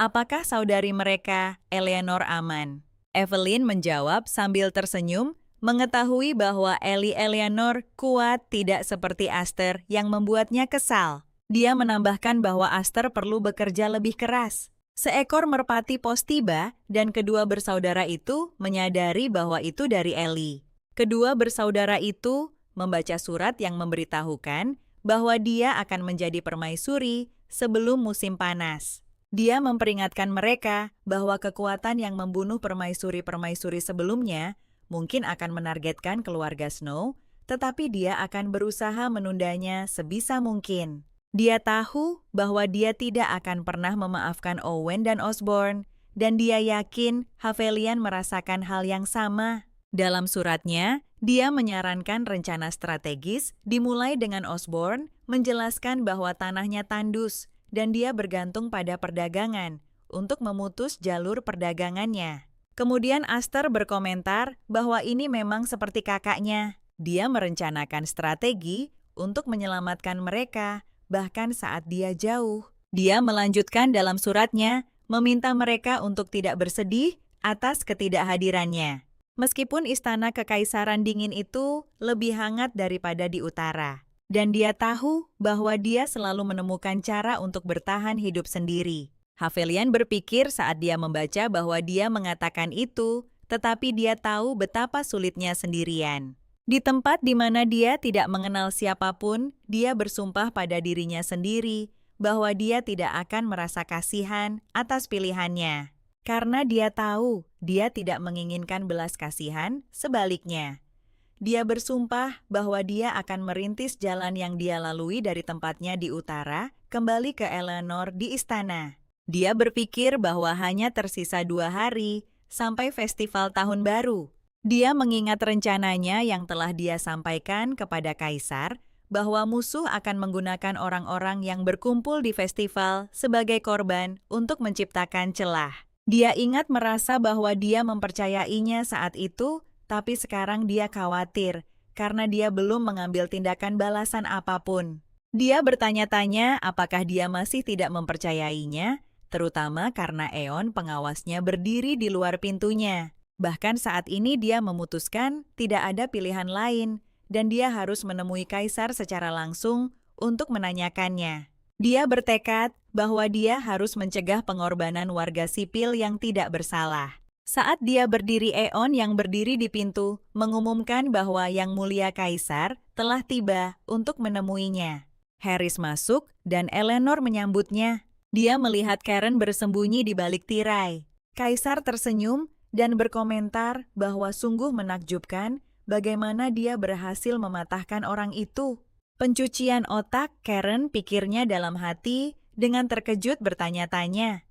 S1: Apakah saudari mereka, Eleanor, aman? Evelyn menjawab sambil tersenyum, mengetahui bahwa Eleanor kuat tidak seperti Aster yang membuatnya kesal. Dia menambahkan bahwa Aster perlu bekerja lebih keras. Seekor merpati pos tiba dan kedua bersaudara itu menyadari bahwa itu dari Ellie. Kedua bersaudara itu membaca surat yang memberitahukan bahwa dia akan menjadi permaisuri sebelum musim panas. Dia memperingatkan mereka bahwa kekuatan yang membunuh permaisuri-permaisuri sebelumnya mungkin akan menargetkan keluarga Snow, tetapi dia akan berusaha menundanya sebisa mungkin. Dia tahu bahwa dia tidak akan pernah memaafkan Owen dan Osborne, dan dia yakin Havelian merasakan hal yang sama. Dalam suratnya, dia menyarankan rencana strategis dimulai dengan Osborne menjelaskan bahwa tanahnya tandus dan dia bergantung pada perdagangan untuk memutus jalur perdagangannya. Kemudian Aster berkomentar bahwa ini memang seperti kakaknya. Dia merencanakan strategi untuk menyelamatkan mereka, bahkan saat dia jauh. Dia melanjutkan dalam suratnya, meminta mereka untuk tidak bersedih atas ketidakhadirannya. Meskipun istana kekaisaran dingin itu lebih hangat daripada di utara. Dan dia tahu bahwa dia selalu menemukan cara untuk bertahan hidup sendiri. Havelian berpikir saat dia membaca bahwa dia mengatakan itu, tetapi dia tahu betapa sulitnya sendirian. Di tempat di mana dia tidak mengenal siapapun, dia bersumpah pada dirinya sendiri bahwa dia tidak akan merasa kasihan atas pilihannya. Karena dia tahu dia tidak menginginkan belas kasihan, sebaliknya. Dia bersumpah bahwa dia akan merintis jalan yang dia lalui dari tempatnya di utara, kembali ke Eleanor di istana. Dia berpikir bahwa hanya tersisa 2 hari sampai festival tahun baru. Dia mengingat rencananya yang telah dia sampaikan kepada Kaisar bahwa musuh akan menggunakan orang-orang yang berkumpul di festival sebagai korban untuk menciptakan celah. Dia ingat merasa bahwa dia mempercayainya saat itu, tapi sekarang dia khawatir karena dia belum mengambil tindakan balasan apapun. Dia bertanya-tanya apakah dia masih tidak mempercayainya, terutama karena Eon pengawasnya berdiri di luar pintunya. Bahkan saat ini dia memutuskan tidak ada pilihan lain dan dia harus menemui Kaisar secara langsung untuk menanyakannya. Dia bertekad bahwa dia harus mencegah pengorbanan warga sipil yang tidak bersalah. Saat dia berdiri, Eon yang berdiri di pintu mengumumkan bahwa Yang Mulia Kaisar telah tiba untuk menemuinya. Harris masuk dan Eleanor menyambutnya. Dia melihat Karen bersembunyi di balik tirai. Kaisar tersenyum dan berkomentar bahwa sungguh menakjubkan bagaimana dia berhasil mematahkan orang itu. Pencucian otak, Karen pikirnya dalam hati dengan terkejut bertanya-tanya.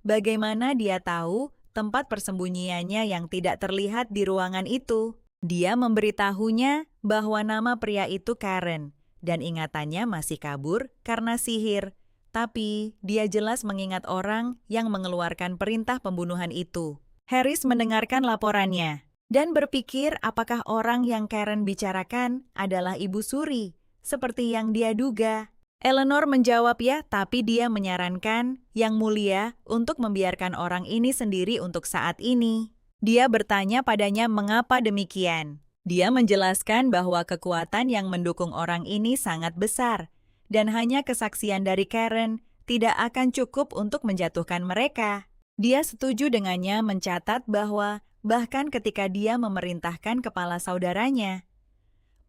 S1: Bagaimana dia tahu tempat persembunyiannya yang tidak terlihat di ruangan itu? Dia memberitahunya bahwa nama pria itu Karen, dan ingatannya masih kabur karena sihir. Tapi dia jelas mengingat orang yang mengeluarkan perintah pembunuhan itu. Harris mendengarkan laporannya dan berpikir apakah orang yang Karen bicarakan adalah Ibu Suri, seperti yang dia duga. Eleanor menjawab ya, tapi dia menyarankan Yang Mulia untuk membiarkan orang ini sendiri untuk saat ini. Dia bertanya padanya mengapa demikian. Dia menjelaskan bahwa kekuatan yang mendukung orang ini sangat besar, dan hanya kesaksian dari Karen tidak akan cukup untuk menjatuhkan mereka. Dia setuju dengannya mencatat bahwa bahkan ketika dia memerintahkan kepala saudaranya,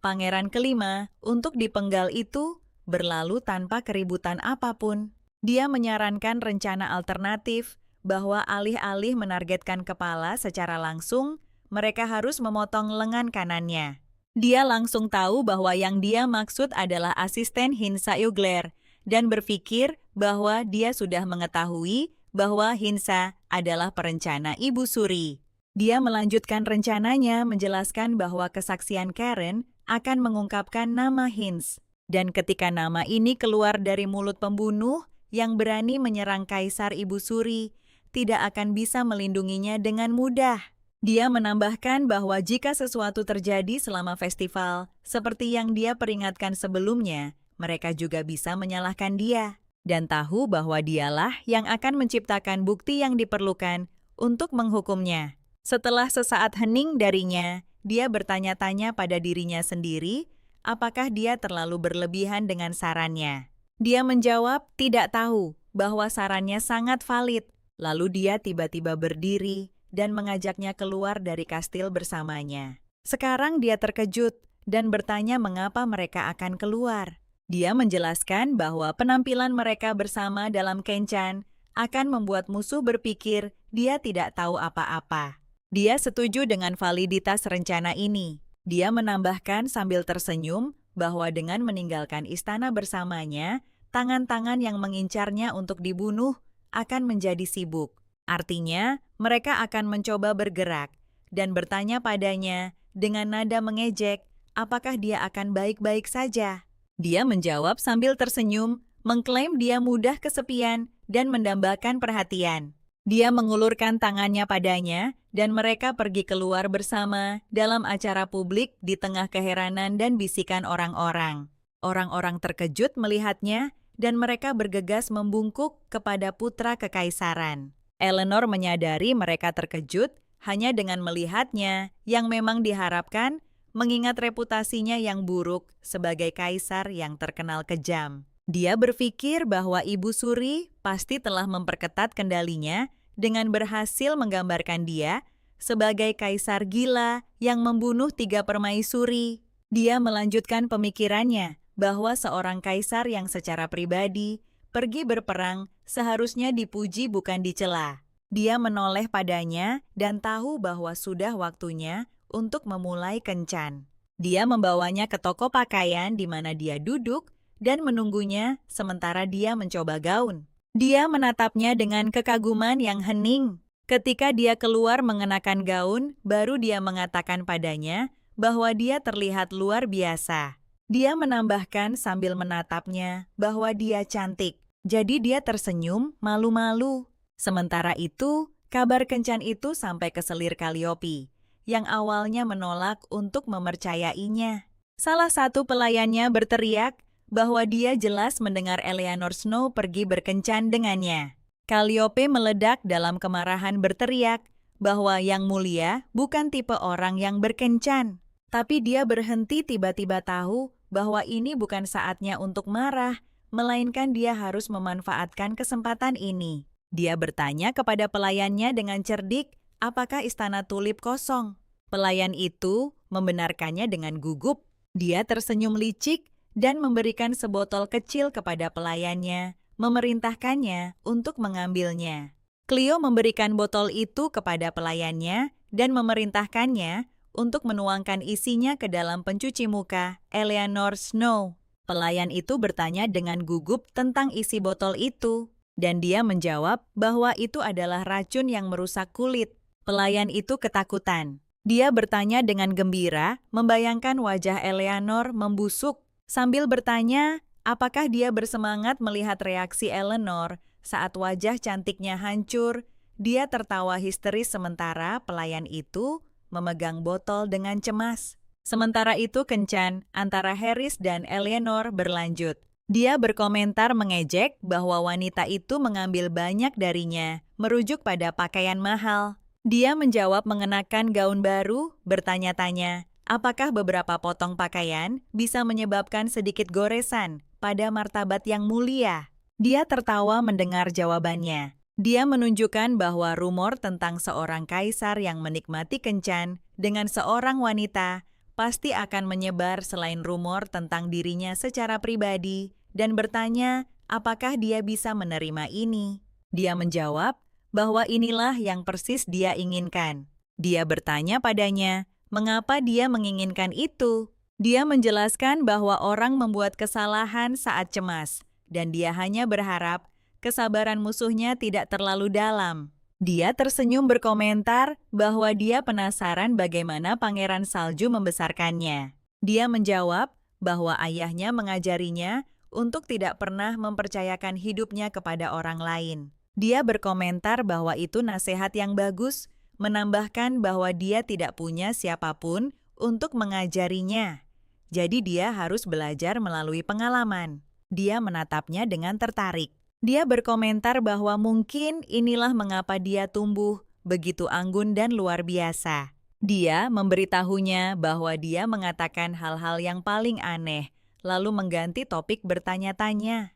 S1: Pangeran kelima, untuk dipenggal itu berlalu tanpa keributan apapun. Dia menyarankan rencana alternatif bahwa alih-alih menargetkan kepala secara langsung, mereka harus memotong lengan kanannya. Dia langsung tahu bahwa yang dia maksud adalah asisten Hinsa Ugler dan berpikir bahwa dia sudah mengetahui bahwa Hinsa adalah perencana Ibu Suri. Dia melanjutkan rencananya menjelaskan bahwa kesaksian Karen akan mengungkapkan nama Hins. Dan ketika nama ini keluar dari mulut pembunuh yang berani menyerang Kaisar Ibu Suri, tidak akan bisa melindunginya dengan mudah. Dia menambahkan bahwa jika sesuatu terjadi selama festival, seperti yang dia peringatkan sebelumnya, mereka juga bisa menyalahkan dia. dan tahu bahwa dialah yang akan menciptakan bukti yang diperlukan untuk menghukumnya. Setelah sesaat hening darinya, dia bertanya-tanya pada dirinya sendiri, apakah dia terlalu berlebihan dengan sarannya. Dia menjawab tidak tahu bahwa sarannya sangat valid. Lalu dia tiba-tiba berdiri dan mengajaknya keluar dari kastil bersamanya. Sekarang dia terkejut dan bertanya mengapa mereka akan keluar. Dia menjelaskan bahwa penampilan mereka bersama dalam kencan akan membuat musuh berpikir dia tidak tahu apa-apa. Dia setuju dengan validitas rencana ini. Dia menambahkan sambil tersenyum bahwa dengan meninggalkan istana bersamanya, tangan-tangan yang mengincarnya untuk dibunuh akan menjadi sibuk. Artinya, mereka akan mencoba bergerak dan bertanya padanya dengan nada mengejek, apakah dia akan baik-baik saja. Dia menjawab sambil tersenyum, mengklaim dia mudah kesepian dan mendambakan perhatian. Dia mengulurkan tangannya padanya, dan mereka pergi keluar bersama dalam acara publik di tengah keheranan dan bisikan orang-orang. Orang-orang terkejut melihatnya, dan mereka bergegas membungkuk kepada putra kekaisaran. Eleanor menyadari mereka terkejut hanya dengan melihatnya, yang memang diharapkan mengingat reputasinya yang buruk sebagai kaisar yang terkenal kejam. Dia berpikir bahwa Ibu Suri pasti telah memperketat kendalinya dengan berhasil menggambarkan dia sebagai kaisar gila yang membunuh 3 permaisuri. Dia melanjutkan pemikirannya bahwa seorang kaisar yang secara pribadi pergi berperang seharusnya dipuji bukan dicela. Dia menoleh padanya dan tahu bahwa sudah waktunya untuk memulai kencan. Dia membawanya ke toko pakaian di mana dia duduk dan menunggunya sementara dia mencoba gaun. Dia menatapnya dengan kekaguman yang hening. Ketika dia keluar mengenakan gaun, baru dia mengatakan padanya bahwa dia terlihat luar biasa. Dia menambahkan sambil menatapnya bahwa dia cantik. Jadi dia tersenyum malu-malu. Sementara itu, kabar kencan itu sampai ke selir Calliope, yang awalnya menolak untuk mempercayainya. Salah satu pelayannya berteriak bahwa dia jelas mendengar Eleanor Snow pergi berkencan dengannya. Calliope meledak dalam kemarahan berteriak bahwa Yang Mulia bukan tipe orang yang berkencan. Tapi dia berhenti tiba-tiba tahu bahwa ini bukan saatnya untuk marah, melainkan dia harus memanfaatkan kesempatan ini. Dia bertanya kepada pelayannya dengan cerdik, apakah istana tulip kosong? Pelayan itu membenarkannya dengan gugup. Dia tersenyum licik dan memberikan sebotol kecil kepada pelayannya, memerintahkannya untuk mengambilnya. Cleo memberikan botol itu kepada pelayannya dan memerintahkannya untuk menuangkan isinya ke dalam pencuci muka Eleanor Snow. Pelayan itu bertanya dengan gugup tentang isi botol itu, dan dia menjawab bahwa itu adalah racun yang merusak kulit. Pelayan itu ketakutan. Dia bertanya dengan gembira, membayangkan wajah Eleanor membusuk, sambil bertanya apakah dia bersemangat melihat reaksi Eleanor saat wajah cantiknya hancur. Dia tertawa histeris sementara pelayan itu memegang botol dengan cemas. Sementara itu kencan antara Harris dan Eleanor berlanjut. Dia berkomentar mengejek bahwa wanita itu mengambil banyak darinya, merujuk pada pakaian mahal. Dia menjawab mengenakan gaun baru, bertanya-tanya, apakah beberapa potong pakaian bisa menyebabkan sedikit goresan pada martabat yang mulia? Dia tertawa mendengar jawabannya. Dia menunjukkan bahwa rumor tentang seorang kaisar yang menikmati kencan dengan seorang wanita pasti akan menyebar selain rumor tentang dirinya secara pribadi, dan bertanya apakah dia bisa menerima ini. Dia menjawab bahwa inilah yang persis dia inginkan. Dia bertanya padanya, mengapa dia menginginkan itu? Dia menjelaskan bahwa orang membuat kesalahan saat cemas, dan dia hanya berharap kesabaran musuhnya tidak terlalu dalam. Dia tersenyum berkomentar bahwa dia penasaran bagaimana Pangeran Salju membesarkannya. Dia menjawab bahwa ayahnya mengajarinya untuk tidak pernah mempercayakan hidupnya kepada orang lain. Dia berkomentar bahwa itu nasihat yang bagus, menambahkan bahwa dia tidak punya siapapun untuk mengajarinya. Jadi dia harus belajar melalui pengalaman. Dia menatapnya dengan tertarik. Dia berkomentar bahwa mungkin inilah mengapa dia tumbuh begitu anggun dan luar biasa. Dia memberitahunya bahwa dia mengatakan hal-hal yang paling aneh, lalu mengganti topik bertanya-tanya.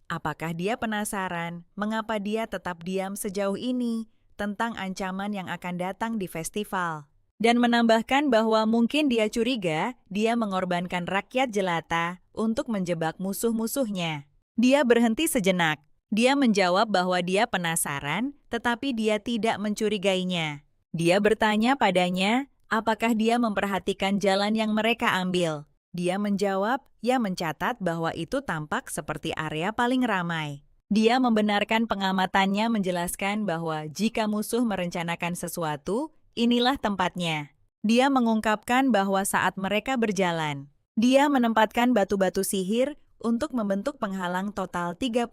S1: Apakah dia penasaran mengapa dia tetap diam sejauh ini tentang ancaman yang akan datang di festival? Dan menambahkan bahwa mungkin dia curiga dia mengorbankan rakyat jelata untuk menjebak musuh-musuhnya. Dia berhenti sejenak. Dia menjawab bahwa dia penasaran, tetapi dia tidak mencurigainya. Dia bertanya padanya, apakah dia memperhatikan jalan yang mereka ambil. Dia menjawab, ia mencatat bahwa itu tampak seperti area paling ramai. Dia membenarkan pengamatannya menjelaskan bahwa jika musuh merencanakan sesuatu, inilah tempatnya. Dia mengungkapkan bahwa saat mereka berjalan, dia menempatkan batu-batu sihir untuk membentuk penghalang total 37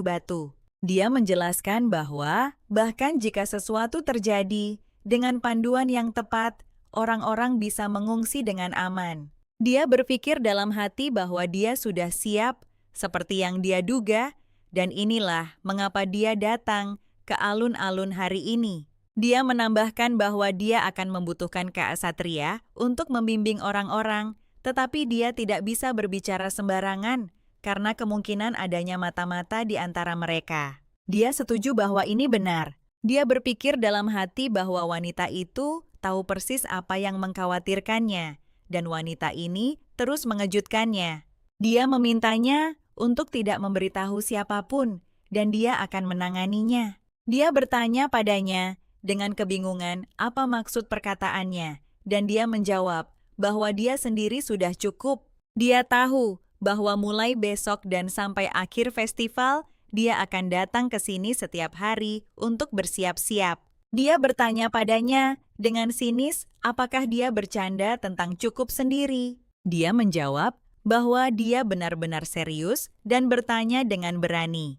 S1: batu. Dia menjelaskan bahwa bahkan jika sesuatu terjadi, dengan panduan yang tepat, orang-orang bisa mengungsi dengan aman. Dia berpikir dalam hati bahwa dia sudah siap, seperti yang dia duga, dan inilah mengapa dia datang ke alun-alun hari ini. Dia menambahkan bahwa dia akan membutuhkan ksatria untuk membimbing orang-orang, tetapi dia tidak bisa berbicara sembarangan karena kemungkinan adanya mata-mata di antara mereka. Dia setuju bahwa ini benar. Dia berpikir dalam hati bahwa wanita itu tahu persis apa yang mengkhawatirkannya. Dan wanita ini terus mengejutkannya. Dia memintanya untuk tidak memberitahu siapapun, dan dia akan menanganinya. Dia bertanya padanya dengan kebingungan apa maksud perkataannya, dan dia menjawab bahwa dia sendiri sudah cukup. Dia tahu bahwa mulai besok dan sampai akhir festival, dia akan datang ke sini setiap hari untuk bersiap-siap. Dia bertanya padanya dengan sinis apakah dia bercanda tentang cukup sendiri. Dia menjawab bahwa dia benar-benar serius dan bertanya dengan berani.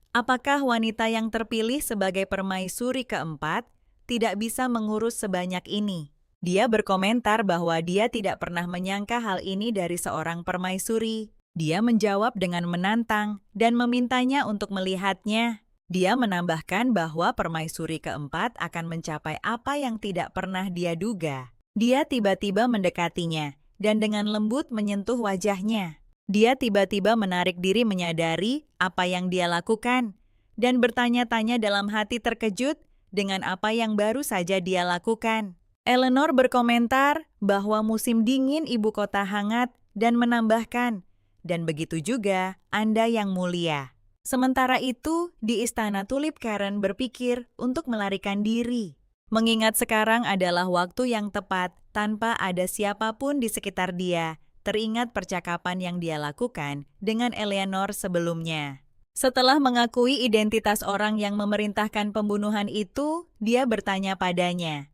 S1: Apakah wanita yang terpilih sebagai permaisuri keempat tidak bisa mengurus sebanyak ini? Dia berkomentar bahwa dia tidak pernah menyangka hal ini dari seorang permaisuri. Dia menjawab dengan menantang dan memintanya untuk melihatnya. Dia menambahkan bahwa permaisuri keempat akan mencapai apa yang tidak pernah dia duga. Dia tiba-tiba mendekatinya dan dengan lembut menyentuh wajahnya. Dia tiba-tiba menarik diri menyadari apa yang dia lakukan dan bertanya-tanya dalam hati terkejut dengan apa yang baru saja dia lakukan. Eleanor berkomentar bahwa musim dingin ibu kota hangat dan menambahkan, dan begitu juga Anda yang mulia. Sementara itu, di Istana Tulip Karen berpikir untuk melarikan diri. Mengingat sekarang adalah waktu yang tepat tanpa ada siapapun di sekitar dia, teringat percakapan yang dia lakukan dengan Eleanor sebelumnya. Setelah mengakui identitas orang yang memerintahkan pembunuhan itu, dia bertanya padanya,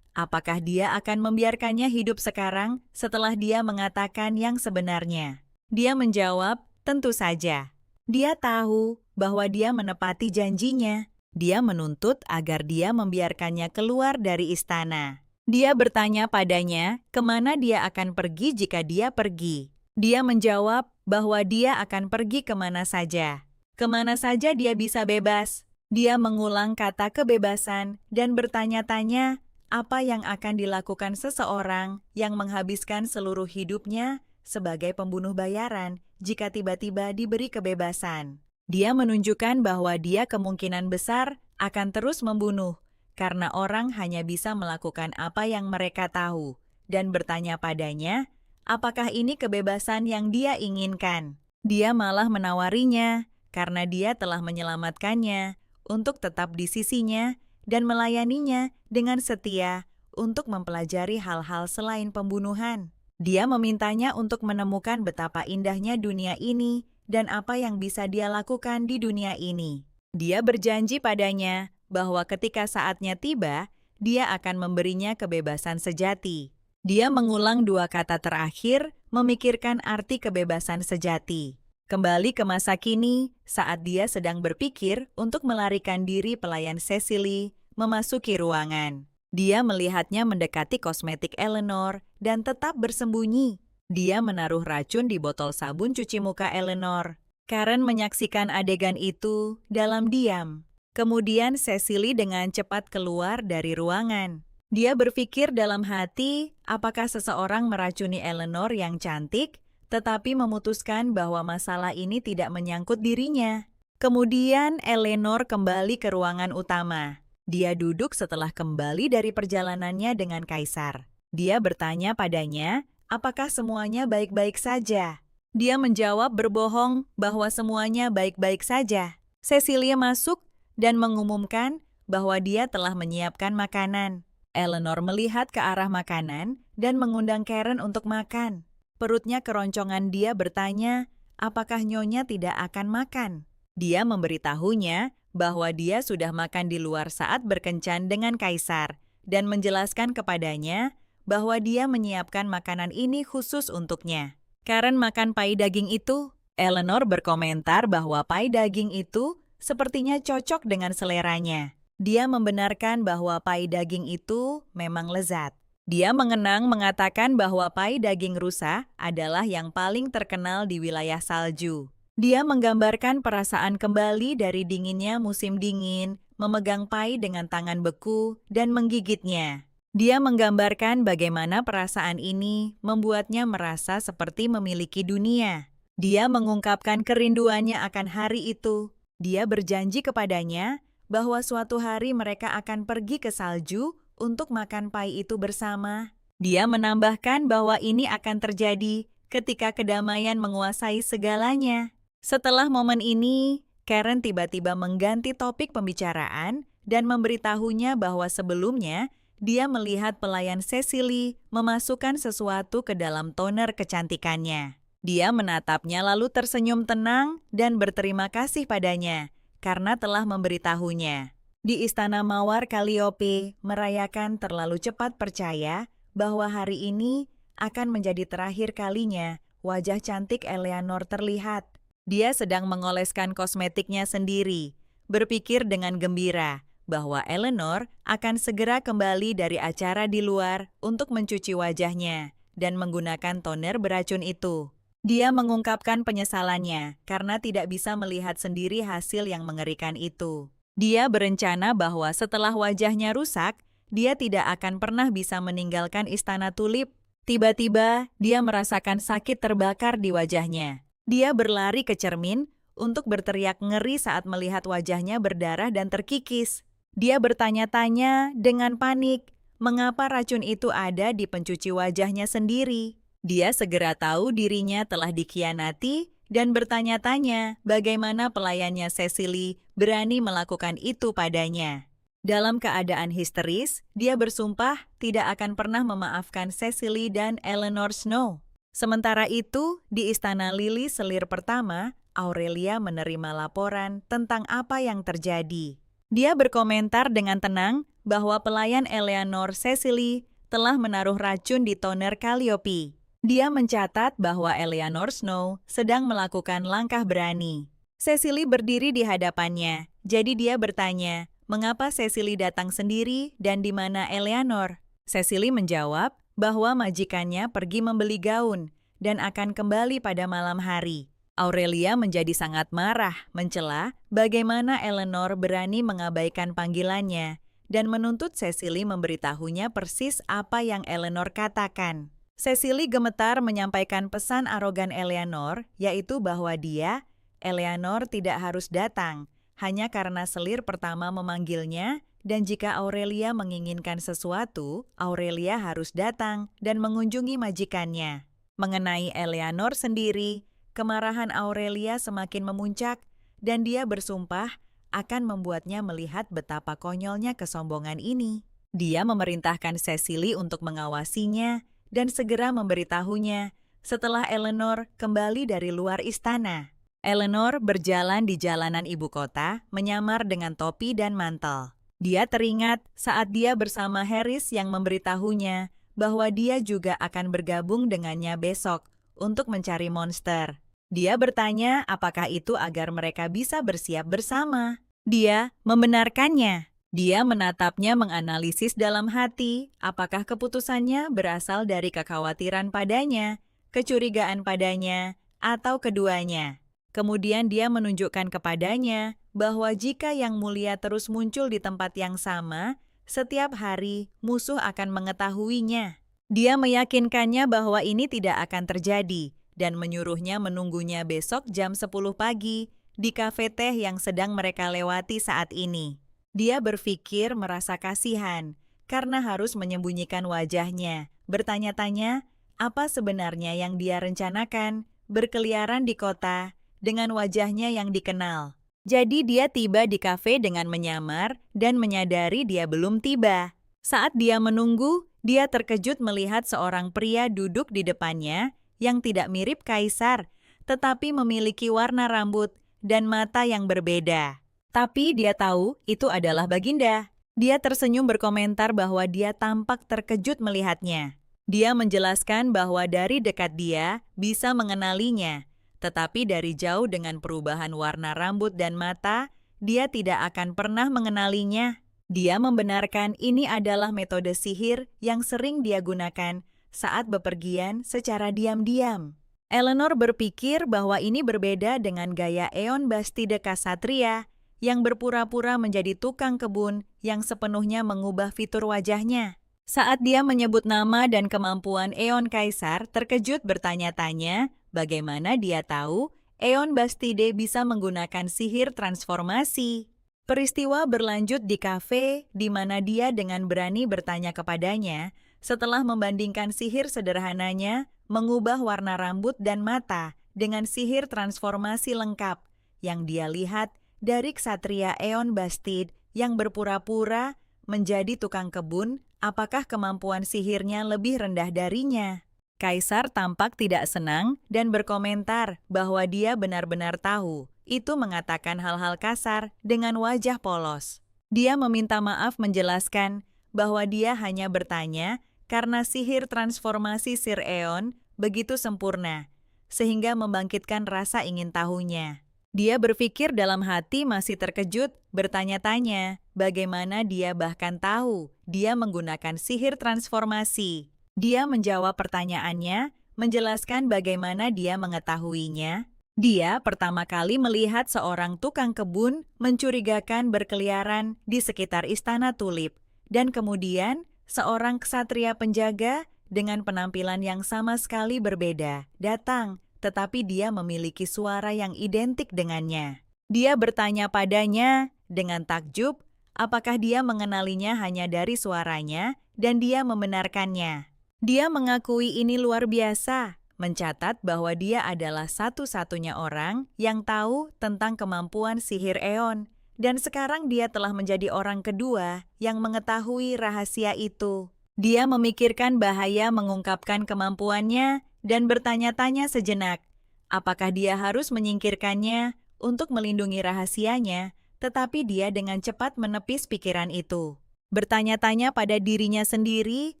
S1: apakah dia akan membiarkannya hidup sekarang setelah dia mengatakan yang sebenarnya? Dia menjawab, tentu saja. Dia tahu bahwa dia menepati janjinya. Dia menuntut agar dia membiarkannya keluar dari istana. Dia bertanya padanya kemana dia akan pergi jika dia pergi. Dia menjawab bahwa dia akan pergi kemana saja. Kemana saja dia bisa bebas. Dia mengulang kata kebebasan dan bertanya-tanya apa yang akan dilakukan seseorang yang menghabiskan seluruh hidupnya sebagai pembunuh bayaran jika tiba-tiba diberi kebebasan. Dia menunjukkan bahwa dia kemungkinan besar akan terus membunuh karena orang hanya bisa melakukan apa yang mereka tahu dan bertanya padanya, apakah ini kebebasan yang dia inginkan? Dia malah menawarinya karena dia telah menyelamatkannya untuk tetap di sisinya dan melayaninya dengan setia untuk mempelajari hal-hal selain pembunuhan. Dia memintanya untuk menemukan betapa indahnya dunia ini dan apa yang bisa dia lakukan di dunia ini. Dia berjanji padanya bahwa ketika saatnya tiba, dia akan memberinya kebebasan sejati. Dia mengulang dua kata terakhir, memikirkan arti kebebasan sejati. Kembali ke masa kini, saat dia sedang berpikir untuk melarikan diri, pelayan Cecily memasuki ruangan. Dia melihatnya mendekati kosmetik Eleanor dan tetap bersembunyi. Dia menaruh racun di botol sabun cuci muka Eleanor. Karen menyaksikan adegan itu dalam diam. Kemudian Cecily dengan cepat keluar dari ruangan. Dia berpikir dalam hati, apakah seseorang meracuni Eleanor yang cantik, tetapi memutuskan bahwa masalah ini tidak menyangkut dirinya. Kemudian Eleanor kembali ke ruangan utama. Dia duduk setelah kembali dari perjalanannya dengan Kaisar. Dia bertanya padanya, apakah semuanya baik-baik saja? Dia menjawab berbohong bahwa semuanya baik-baik saja. Cecilia masuk dan mengumumkan bahwa dia telah menyiapkan makanan. Eleanor melihat ke arah makanan dan mengundang Karen untuk makan. Perutnya keroncongan, dia bertanya, apakah Nyonya tidak akan makan? Dia memberitahunya bahwa dia sudah makan di luar saat berkencan dengan Kaisar dan menjelaskan kepadanya bahwa dia menyiapkan makanan ini khusus untuknya. Karen makan pai daging itu. Eleanor berkomentar bahwa pai daging itu sepertinya cocok dengan seleranya. Dia membenarkan bahwa pai daging itu memang lezat. Dia mengenang mengatakan bahwa pai daging rusa adalah yang paling terkenal di wilayah salju. Dia menggambarkan perasaan kembali dari dinginnya musim dingin, memegang pai dengan tangan beku dan menggigitnya. Dia menggambarkan bagaimana perasaan ini membuatnya merasa seperti memiliki dunia. Dia mengungkapkan kerinduannya akan hari itu. Dia berjanji kepadanya bahwa suatu hari mereka akan pergi ke salju untuk makan pai itu bersama. Dia menambahkan bahwa ini akan terjadi ketika kedamaian menguasai segalanya. Setelah momen ini, Karen tiba-tiba mengganti topik pembicaraan dan memberitahunya bahwa sebelumnya dia melihat pelayan Cecily memasukkan sesuatu ke dalam toner kecantikannya. Dia menatapnya lalu tersenyum tenang dan berterima kasih padanya karena telah memberitahunya. Di Istana Mawar, Calliope merayakan terlalu cepat percaya bahwa hari ini akan menjadi terakhir kalinya wajah cantik Eleanor terlihat. Dia sedang mengoleskan kosmetiknya sendiri, berpikir dengan gembira bahwa Eleanor akan segera kembali dari acara di luar untuk mencuci wajahnya dan menggunakan toner beracun itu. Dia mengungkapkan penyesalannya karena tidak bisa melihat sendiri hasil yang mengerikan itu. Dia berencana bahwa setelah wajahnya rusak, dia tidak akan pernah bisa meninggalkan Istana Tulip. Tiba-tiba, dia merasakan sakit terbakar di wajahnya. Dia berlari ke cermin untuk berteriak ngeri saat melihat wajahnya berdarah dan terkikis. Dia bertanya-tanya dengan panik, mengapa racun itu ada di pencuci wajahnya sendiri. Dia segera tahu dirinya telah dikhianati dan bertanya-tanya bagaimana pelayannya Cecily berani melakukan itu padanya. Dalam keadaan histeris, dia bersumpah tidak akan pernah memaafkan Cecily dan Eleanor Snow. Sementara itu, di Istana Lily Selir pertama, Aurelia menerima laporan tentang apa yang terjadi. Dia berkomentar dengan tenang bahwa pelayan Eleanor Cecily telah menaruh racun di toner Calliope. Dia mencatat bahwa Eleanor Snow sedang melakukan langkah berani. Cecily berdiri di hadapannya, jadi dia bertanya, mengapa Cecily datang sendiri dan di mana Eleanor? Cecily menjawab bahwa majikannya pergi membeli gaun dan akan kembali pada malam hari. Aurelia menjadi sangat marah, mencela bagaimana Eleanor berani mengabaikan panggilannya dan menuntut Cecily memberitahunya persis apa yang Eleanor katakan. Cecily gemetar menyampaikan pesan arogan Eleanor, yaitu bahwa dia, Eleanor, tidak harus datang, hanya karena Selir pertama memanggilnya, dan jika Aurelia menginginkan sesuatu, Aurelia harus datang dan mengunjungi majikannya. Mengenai Eleanor sendiri, kemarahan Aurelia semakin memuncak, dan dia bersumpah akan membuatnya melihat betapa konyolnya kesombongan ini. Dia memerintahkan Cecily untuk mengawasinya, dan segera memberitahunya setelah Eleanor kembali dari luar istana. Eleanor berjalan di jalanan ibu kota, menyamar dengan topi dan mantel. Dia teringat saat dia bersama Harris yang memberitahunya bahwa dia juga akan bergabung dengannya besok untuk mencari monster. Dia bertanya apakah itu agar mereka bisa bersiap bersama. Dia membenarkannya. Dia menatapnya menganalisis dalam hati apakah keputusannya berasal dari kekhawatiran padanya kecurigaan padanya, atau keduanya. Kemudian dia menunjukkan kepadanya bahwa jika Yang Mulia terus muncul di tempat yang sama, setiap hari musuh akan mengetahuinya. Dia meyakinkannya bahwa ini tidak akan terjadi dan menyuruhnya menunggunya besok jam 10 pagi di kafe teh yang sedang mereka lewati saat ini. Dia berpikir merasa kasihan karena harus menyembunyikan wajahnya, bertanya-tanya apa sebenarnya yang dia rencanakan berkeliaran di kota dengan wajahnya yang dikenal. Jadi dia tiba di kafe dengan menyamar dan menyadari dia belum tiba. Saat dia menunggu, dia terkejut melihat seorang pria duduk di depannya yang tidak mirip kaisar, tetapi memiliki warna rambut dan mata yang berbeda. Tapi dia tahu itu adalah Baginda. Dia tersenyum berkomentar bahwa dia tampak terkejut melihatnya. Dia menjelaskan bahwa dari dekat dia bisa mengenalinya, tetapi dari jauh dengan perubahan warna rambut dan mata, dia tidak akan pernah mengenalinya. Dia membenarkan ini adalah metode sihir yang sering dia gunakan saat bepergian secara diam-diam. Eleanor berpikir bahwa ini berbeda dengan gaya Eon Bastide Ksatria yang berpura-pura menjadi tukang kebun yang sepenuhnya mengubah fitur wajahnya. Saat dia menyebut nama dan kemampuan Eon Kaisar, terkejut bertanya-tanya bagaimana dia tahu Eon Bastide bisa menggunakan sihir transformasi. Peristiwa berlanjut di kafe di mana dia dengan berani bertanya kepadanya setelah membandingkan sihir sederhananya mengubah warna rambut dan mata dengan sihir transformasi lengkap yang dia lihat dari ksatria Eon Bastide yang berpura-pura menjadi tukang kebun, apakah kemampuan sihirnya lebih rendah darinya? Kaisar tampak tidak senang dan berkomentar bahwa dia benar-benar tahu. Itu mengatakan hal-hal kasar dengan wajah polos. Dia meminta maaf menjelaskan bahwa dia hanya bertanya karena sihir transformasi Sir Eon begitu sempurna, sehingga membangkitkan rasa ingin tahunya. Dia berpikir dalam hati masih terkejut, bertanya-tanya bagaimana dia bahkan tahu dia menggunakan sihir transformasi. Dia menjawab pertanyaannya, menjelaskan bagaimana dia mengetahuinya. Dia pertama kali melihat seorang tukang kebun mencurigakan berkeliaran di sekitar Istana Tulip, dan kemudian seorang ksatria penjaga dengan penampilan yang sama sekali berbeda datang, tetapi dia memiliki suara yang identik dengannya. Dia bertanya padanya dengan takjub, apakah dia mengenalinya hanya dari suaranya, dan dia membenarkannya. Dia mengakui ini luar biasa, mencatat bahwa dia adalah satu-satunya orang yang tahu tentang kemampuan sihir Eon, dan sekarang dia telah menjadi orang kedua yang mengetahui rahasia itu. Dia memikirkan bahaya mengungkapkan kemampuannya dan bertanya-tanya sejenak, apakah dia harus menyingkirkannya untuk melindungi rahasianya, tetapi dia dengan cepat menepis pikiran itu. Bertanya-tanya pada dirinya sendiri,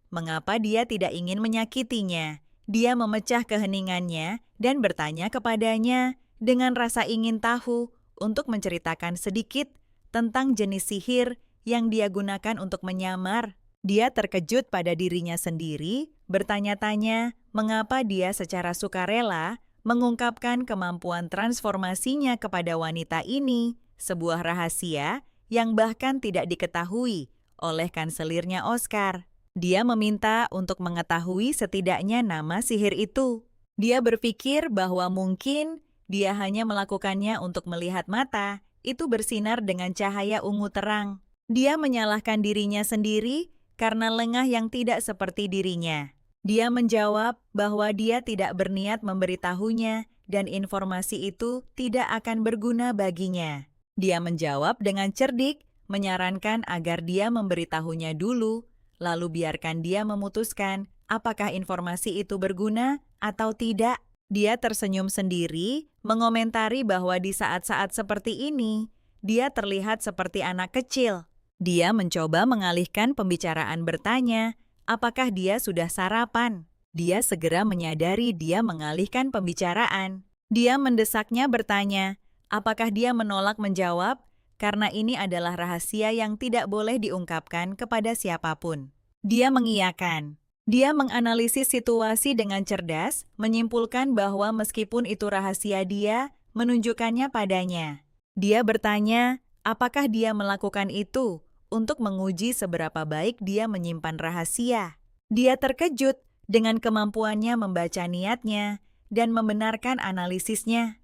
S1: mengapa dia tidak ingin menyakitinya. Dia memecah keheningannya dan bertanya kepadanya dengan rasa ingin tahu untuk menceritakan sedikit tentang jenis sihir yang dia gunakan untuk menyamar. Dia terkejut pada dirinya sendiri, bertanya-tanya mengapa dia secara sukarela mengungkapkan kemampuan transformasinya kepada wanita ini, sebuah rahasia yang bahkan tidak diketahui oleh kanselirnya Oscar. Dia meminta untuk mengetahui setidaknya nama sihir itu. Dia berpikir bahwa mungkin dia hanya melakukannya untuk melihat mata itu bersinar dengan cahaya ungu terang. Dia menyalahkan dirinya sendiri karena lengah yang tidak seperti dirinya. Dia menjawab bahwa dia tidak berniat memberitahunya dan informasi itu tidak akan berguna baginya. Dia menjawab dengan cerdik, menyarankan agar dia memberitahunya dulu, lalu biarkan dia memutuskan apakah informasi itu berguna atau tidak. Dia tersenyum sendiri, mengomentari bahwa di saat-saat seperti ini, dia terlihat seperti anak kecil. Dia mencoba mengalihkan pembicaraan bertanya, apakah dia sudah sarapan? Dia segera menyadari dia mengalihkan pembicaraan. Dia mendesaknya bertanya, apakah dia menolak menjawab? Karena ini adalah rahasia yang tidak boleh diungkapkan kepada siapapun. Dia mengiyakan. Dia menganalisis situasi dengan cerdas, menyimpulkan bahwa meskipun itu rahasia dia, menunjukkannya padanya. Dia bertanya, apakah dia melakukan itu untuk menguji seberapa baik dia menyimpan rahasia. Dia terkejut dengan kemampuannya membaca niatnya dan membenarkan analisisnya.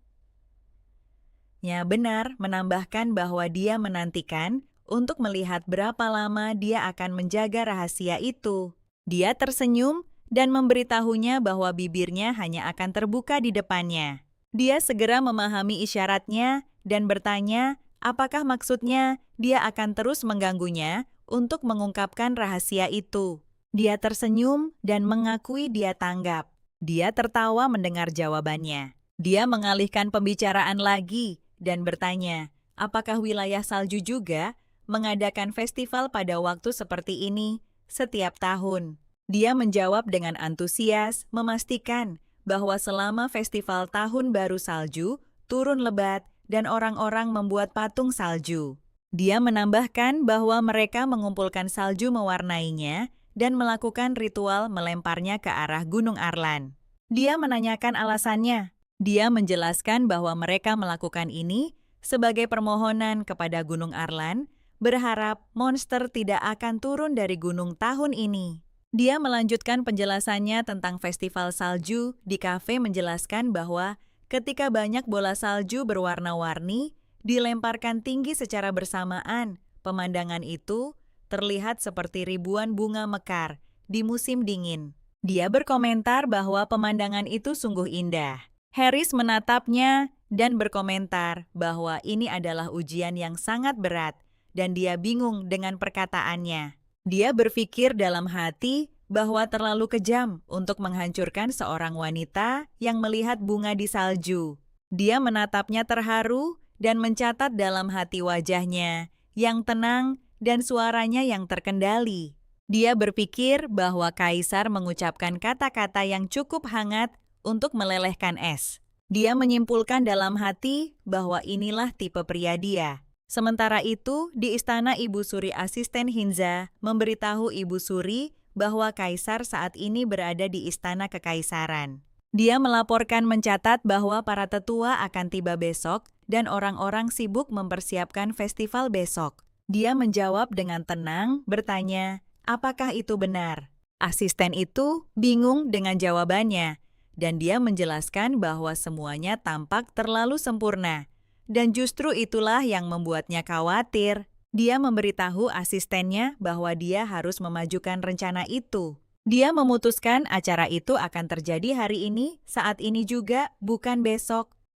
S1: Ya benar, menambahkan bahwa dia menantikan untuk melihat berapa lama dia akan menjaga rahasia itu. Dia tersenyum dan memberitahunya bahwa bibirnya hanya akan terbuka di depannya. Dia segera memahami isyaratnya dan bertanya apakah maksudnya dia akan terus mengganggunya untuk mengungkapkan rahasia itu. Dia tersenyum dan mengakui dia tanggap. Dia tertawa mendengar jawabannya. Dia mengalihkan pembicaraan lagi dan bertanya, apakah wilayah salju juga mengadakan festival pada waktu seperti ini setiap tahun? Dia menjawab dengan antusias, memastikan bahwa selama festival Tahun Baru Salju turun lebat dan orang-orang membuat patung salju. Dia menambahkan bahwa mereka mengumpulkan salju mewarnainya dan melakukan ritual melemparnya ke arah Gunung Arlan. Dia menanyakan alasannya. Dia menjelaskan bahwa mereka melakukan ini sebagai permohonan kepada Gunung Arlan, berharap monster tidak akan turun dari gunung tahun ini. Dia melanjutkan penjelasannya tentang festival salju di kafe, menjelaskan bahwa ketika banyak bola salju berwarna-warni dilemparkan tinggi secara bersamaan, pemandangan itu terlihat seperti ribuan bunga mekar di musim dingin. Dia berkomentar bahwa pemandangan itu sungguh indah. Harris menatapnya dan berkomentar bahwa ini adalah ujian yang sangat berat dan dia bingung dengan perkataannya. Dia berpikir dalam hati bahwa terlalu kejam untuk menghancurkan seorang wanita yang melihat bunga di salju. Dia menatapnya terharu dan mencatat dalam hati wajahnya yang tenang dan suaranya yang terkendali. Dia berpikir bahwa kaisar mengucapkan kata-kata yang cukup hangat untuk melelehkan es. Dia menyimpulkan dalam hati bahwa inilah tipe pria dia. Sementara itu, di istana Ibu Suri, asisten Hinza memberitahu Ibu Suri bahwa kaisar saat ini berada di istana kekaisaran. Dia melaporkan mencatat bahwa para tetua akan tiba besok dan orang-orang sibuk mempersiapkan festival besok. Dia menjawab dengan tenang, bertanya, apakah itu benar? Asisten itu bingung dengan jawabannya. Dan dia menjelaskan bahwa semuanya tampak terlalu sempurna. Dan justru itulah yang membuatnya khawatir. Dia memberitahu asistennya bahwa dia harus memajukan rencana itu. Dia memutuskan acara itu akan terjadi hari ini, saat ini juga, bukan besok.